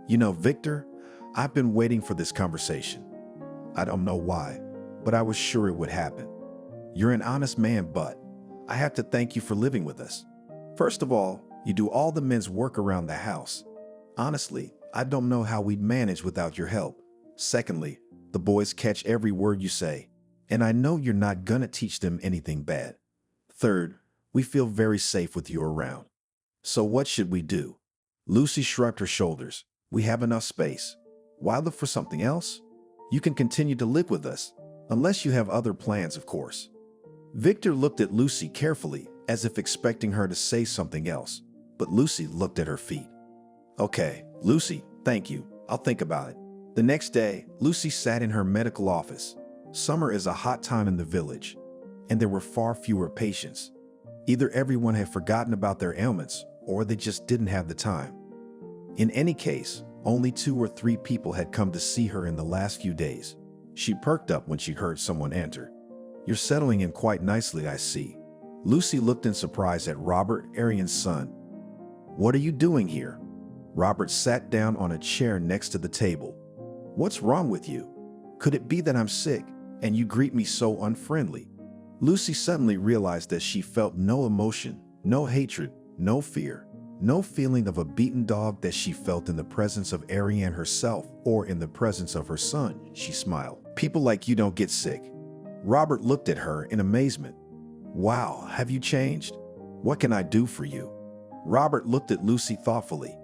You know, Victor, I've been waiting for this conversation. I don't know why, but I was sure it would happen. You're an honest man, but I have to thank you for living with us. First of all, you do all the men's work around the house. Honestly, I don't know how we'd manage without your help. Secondly, the boys catch every word you say, and I know you're not gonna teach them anything bad. Third, we feel very safe with you around. So what should we do? Lucy shrugged her shoulders. We have enough space. Why look for something else? You can continue to live with us, unless you have other plans, of course. Victor looked at Lucy carefully, as if expecting her to say something else, but Lucy looked at her feet. Okay, Lucy, thank you. I'll think about it. The next day, Lucy sat in her medical office. Summer is a hot time in the village, and there were far fewer patients. Either everyone had forgotten about their ailments, or they just didn't have the time. In any case, only 2 or 3 people had come to see her in the last few days. She perked up when she heard someone enter. You're settling in quite nicely, I see. Lucy looked in surprise at Robert, Arian's son. What are you doing here? Robert sat down on a chair next to the table. What's wrong with you? Could it be that I'm sick and you greet me so unfriendly? Lucy suddenly realized that she felt no emotion, no hatred, no fear, no feeling of a beaten dog that she felt in the presence of Arian herself or in the presence of her son. She smiled. People like you don't get sick. Robert looked at her in amazement. Wow, have you changed? What can I do for you? Robert looked at Lucy thoughtfully.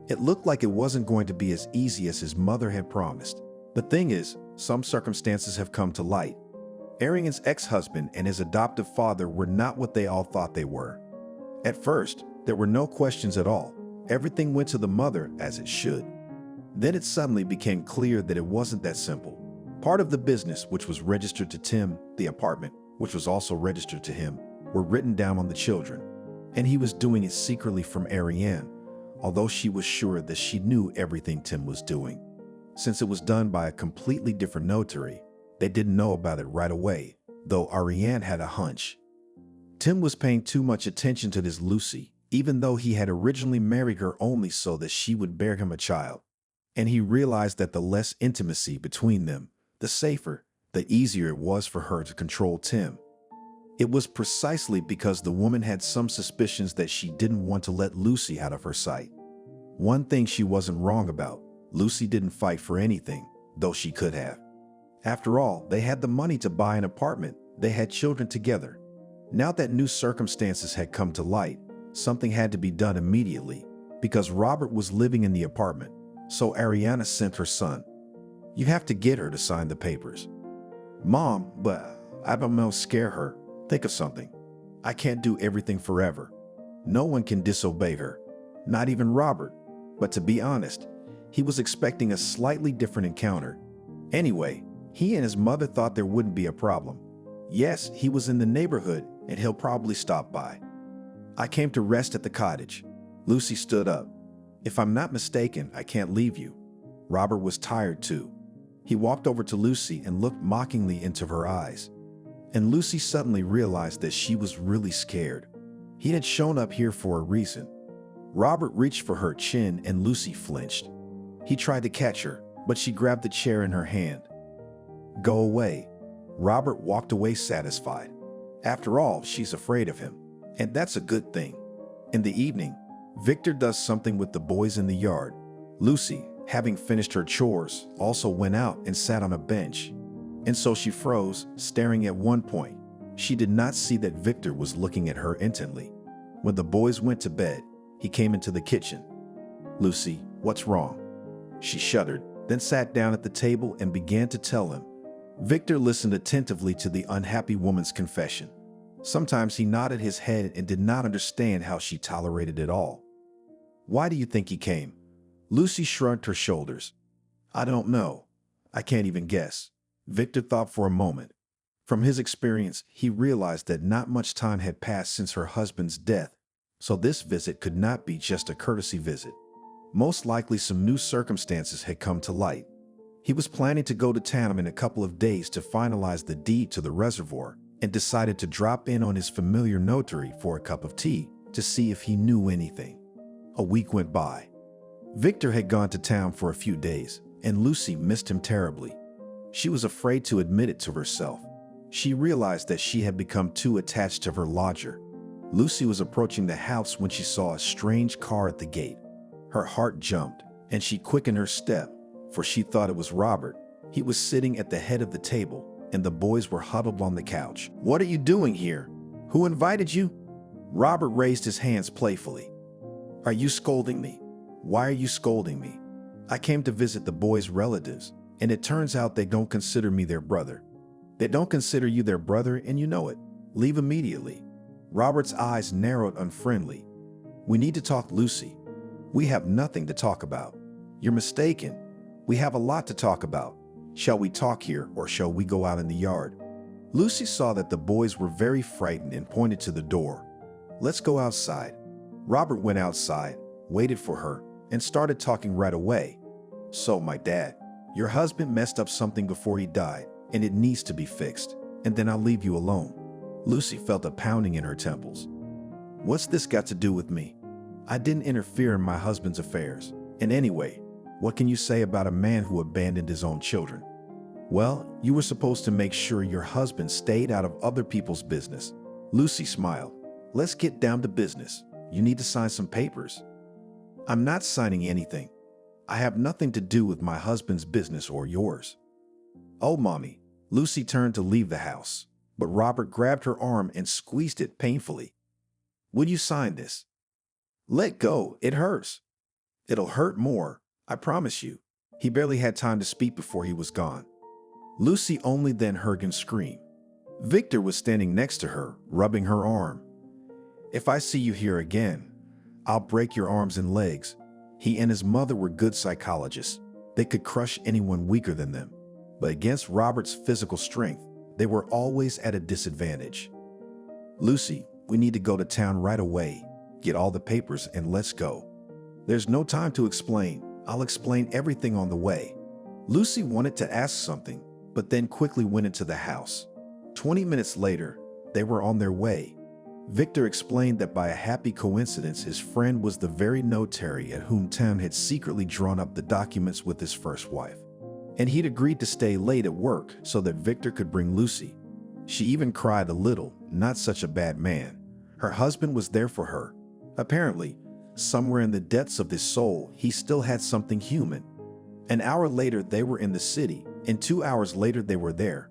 It looked like it wasn't going to be as easy as his mother had promised. The thing is, some circumstances have come to light. Arian's ex-husband and his adoptive father were not what they all thought they were. At first, there were no questions at all. Everything went to the mother as it should. Then it suddenly became clear that it wasn't that simple. Part of the business, which was registered to Tim, the apartment, which was also registered to him, were written down on the children. And he was doing it secretly from Ariane, although she was sure that she knew everything Tim was doing. Since it was done by a completely different notary, they didn't know about it right away, though Ariane had a hunch. Tim was paying too much attention to this Lucy, even though he had originally married her only so that she would bear him a child. And he realized that the less intimacy between them, the safer, the easier it was for her to control Tim. It was precisely because the woman had some suspicions that she didn't want to let Lucy out of her sight. One thing she wasn't wrong about, Lucy didn't fight for anything, though she could have. After all, they had the money to buy an apartment, they had children together. Now that new circumstances had come to light, something had to be done immediately, because Robert was living in the apartment, so Ariana sent her son. You have to get her to sign the papers. Mom, but I don't know, scare her. Think of something. I can't do everything forever. No one can disobey her, not even Robert. But to be honest, he was expecting a slightly different encounter. Anyway, he and his mother thought there wouldn't be a problem. Yes, he was in the neighborhood and he'll probably stop by. I came to rest at the cottage. Lucy stood up. If I'm not mistaken, I can't leave you. Robert was tired too. He walked over to Lucy and looked mockingly into her eyes. And Lucy suddenly realized that she was really scared. He had shown up here for a reason. Robert reached for her chin and Lucy flinched. He tried to catch her, but she grabbed the chair in her hand. Go away. Robert walked away satisfied. After all, she's afraid of him, and that's a good thing. In the evening, Victor does something with the boys in the yard. Lucy, having finished her chores, also went out and sat on a bench. And so she froze, staring at one point. She did not see that Victor was looking at her intently. When the boys went to bed, he came into the kitchen. Lucy, what's wrong? She shuddered, then sat down at the table and began to tell him. Victor listened attentively to the unhappy woman's confession. Sometimes he nodded his head and did not understand how she tolerated it all. Why do you think he came? Lucy shrugged her shoulders. I don't know. I can't even guess. Victor thought for a moment. From his experience, he realized that not much time had passed since her husband's death, so this visit could not be just a courtesy visit. Most likely some new circumstances had come to light. He was planning to go to town in a couple of days to finalize the deed to the reservoir and decided to drop in on his familiar notary for a cup of tea to see if he knew anything. A week went by. Victor had gone to town for a few days, and Lucy missed him terribly. She was afraid to admit it to herself. She realized that she had become too attached to her lodger. Lucy was approaching the house when she saw a strange car at the gate. Her heart jumped, and she quickened her step, for she thought it was Robert. He was sitting at the head of the table, and the boys were huddled on the couch. What are you doing here? Who invited you? Robert raised his hands playfully. Are you scolding me? Why are you scolding me? I came to visit the boys' relatives, and it turns out they don't consider me their brother. They don't consider you their brother, and you know it. Leave immediately. Robert's eyes narrowed unfriendly. We need to talk, Lucy. We have nothing to talk about. You're mistaken. We have a lot to talk about. Shall we talk here, or shall we go out in the yard? Lucy saw that the boys were very frightened and pointed to the door. Let's go outside. Robert went outside, waited for her, and started talking right away. So, my dad, your husband messed up something before he died, and it needs to be fixed, and then I'll leave you alone. Lucy felt a pounding in her temples. What's this got to do with me? I didn't interfere in my husband's affairs. And anyway, what can you say about a man who abandoned his own children? Well, you were supposed to make sure your husband stayed out of other people's business. Lucy smiled. Let's get down to business. You need to sign some papers. I'm not signing anything. I have nothing to do with my husband's business or yours. Oh, Mommy. Lucy turned to leave the house, but Robert grabbed her arm and squeezed it painfully. Will you sign this? Let go. It hurts. It'll hurt more, I promise you. He barely had time to speak before he was gone. Lucy only then heard him scream. Victor was standing next to her, rubbing her arm. If I see you here again, I'll break your arms and legs. He and his mother were good psychologists. They could crush anyone weaker than them. But against Robert's physical strength, they were always at a disadvantage. Lucy, we need to go to town right away. Get all the papers and let's go. There's no time to explain. I'll explain everything on the way. Lucy wanted to ask something, but then quickly went into the house. 20 minutes later, they were on their way. Victor explained that by a happy coincidence, his friend was the very notary at whom town had secretly drawn up the documents with his first wife. And he'd agreed to stay late at work so that Victor could bring Lucy. She even cried a little, not such a bad man. Her husband was there for her. Apparently, somewhere in the depths of his soul, he still had something human. An hour later, they were in the city, and 2 hours later, they were there.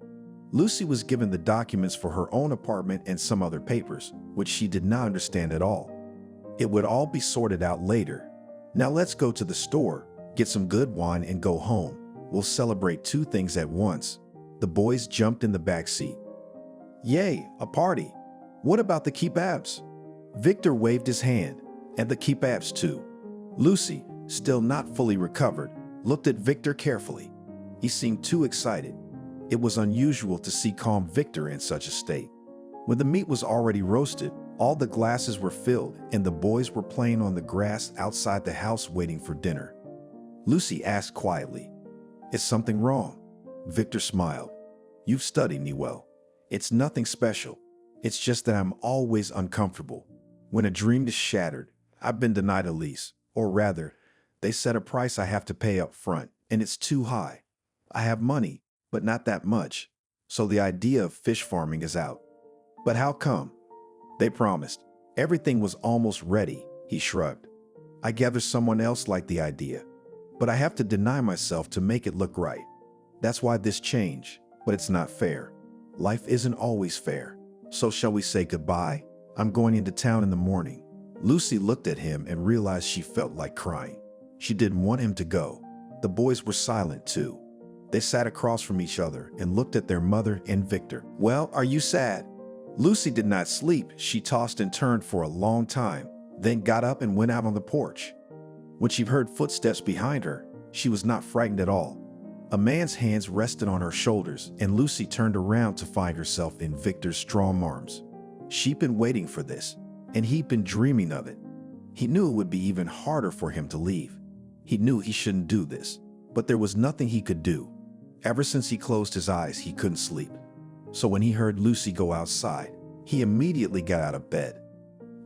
Lucy was given the documents for her own apartment and some other papers, which she did not understand at all. It would all be sorted out later. Now let's go to the store, get some good wine, and go home. We'll celebrate two things at once. The boys jumped in the back seat. Yay, a party. What about the kebabs? Victor waved his hand, and the kebabs too. Lucy, still not fully recovered, looked at Victor carefully. He seemed too excited. It was unusual to see calm Victor in such a state. When the meat was already roasted, all the glasses were filled, and the boys were playing on the grass outside the house waiting for dinner. Lucy asked quietly, "Is something wrong?" Victor smiled. "You've studied me well. It's nothing special. It's just that I'm always uncomfortable. When a dream is shattered, I've been denied a lease, or rather, they set a price I have to pay up front, and it's too high. I have money, but not that much, so the idea of fish farming is out. But how come? They promised. Everything was almost ready, he shrugged. I gather someone else liked the idea, but I have to deny myself to make it look right. That's why this change, but it's not fair. Life isn't always fair. So shall we say goodbye? I'm going into town in the morning. Lucy looked at him and realized she felt like crying. She didn't want him to go. The boys were silent too. They sat across from each other and looked at their mother and Victor. Well, are you sad? Lucy did not sleep. She tossed and turned for a long time, then got up and went out on the porch. When she heard footsteps behind her, she was not frightened at all. A man's hands rested on her shoulders, and Lucy turned around to find herself in Victor's strong arms. She'd been waiting for this, and he'd been dreaming of it. He knew it would be even harder for him to leave. He knew he shouldn't do this, but there was nothing he could do. Ever since he closed his eyes, he couldn't sleep. So when he heard Lucy go outside, he immediately got out of bed.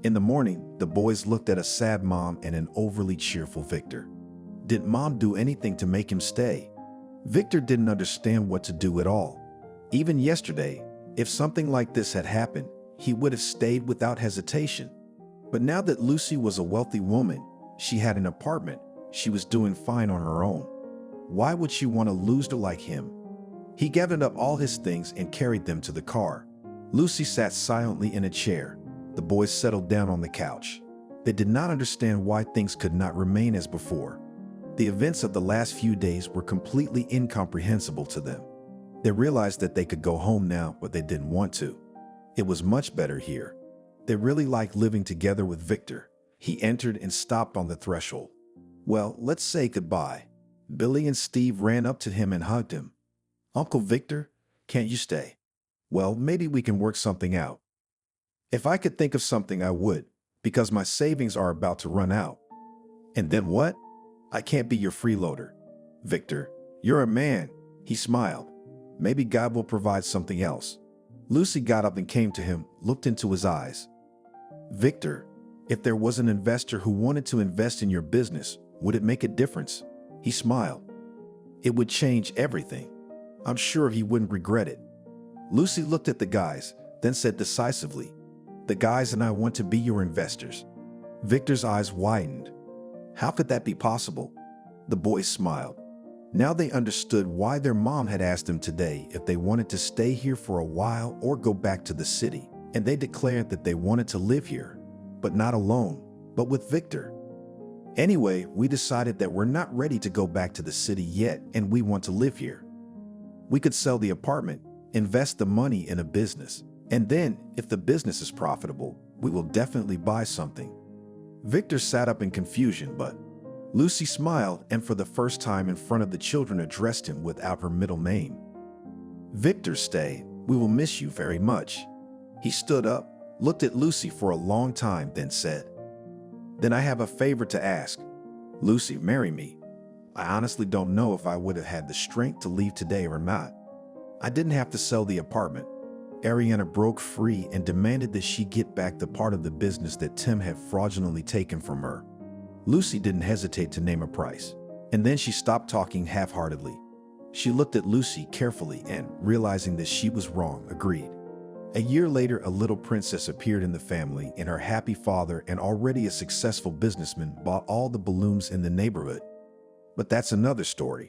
In the morning, the boys looked at a sad mom and an overly cheerful Victor. Did Mom do anything to make him stay? Victor didn't understand what to do at all. Even yesterday, if something like this had happened, he would have stayed without hesitation. But now that Lucy was a wealthy woman, she had an apartment, she was doing fine on her own. Why would she want to lose her like him? He gathered up all his things and carried them to the car. Lucy sat silently in a chair. The boys settled down on the couch. They did not understand why things could not remain as before. The events of the last few days were completely incomprehensible to them. They realized that they could go home now, but they didn't want to. It was much better here. They really liked living together with Victor. He entered and stopped on the threshold. Well, let's say goodbye. Billy and Steve ran up to him and hugged him. Uncle Victor, can't you stay? Well, maybe we can work something out. If I could think of something, I would, because my savings are about to run out. And then what? I can't be your freeloader. Victor, you're a man. He smiled. Maybe God will provide something else. Lucy got up and came to him, looked into his eyes. Victor, if there was an investor who wanted to invest in your business, would it make a difference? He smiled. It would change everything. I'm sure he wouldn't regret it. Lucy looked at the guys, then said decisively, the guys and I want to be your investors. Victor's eyes widened. How could that be possible? The boys smiled. Now they understood why their mom had asked them today if they wanted to stay here for a while or go back to the city, and they declared that they wanted to live here, but not alone, but with Victor. Anyway, we decided that we're not ready to go back to the city yet, and we want to live here. We could sell the apartment, invest the money in a business, and then, if the business is profitable, we will definitely buy something. Victor sat up in confusion, but Lucy smiled and for the first time in front of the children addressed him without her middle name. Victor, stay. We will miss you very much. He stood up, looked at Lucy for a long time, then said, Then I have a favor to ask. Lucy, marry me. I honestly don't know if I would have had the strength to leave today or not. I didn't have to sell the apartment. Ariana broke free and demanded that she get back the part of the business that Tim had fraudulently taken from her. Lucy didn't hesitate to name a price, and then she stopped talking half-heartedly. She looked at Lucy carefully and, realizing that she was wrong, agreed. A year later, a little princess appeared in the family, and her happy father, and already a successful businessman, bought all the balloons in the neighborhood. But that's another story.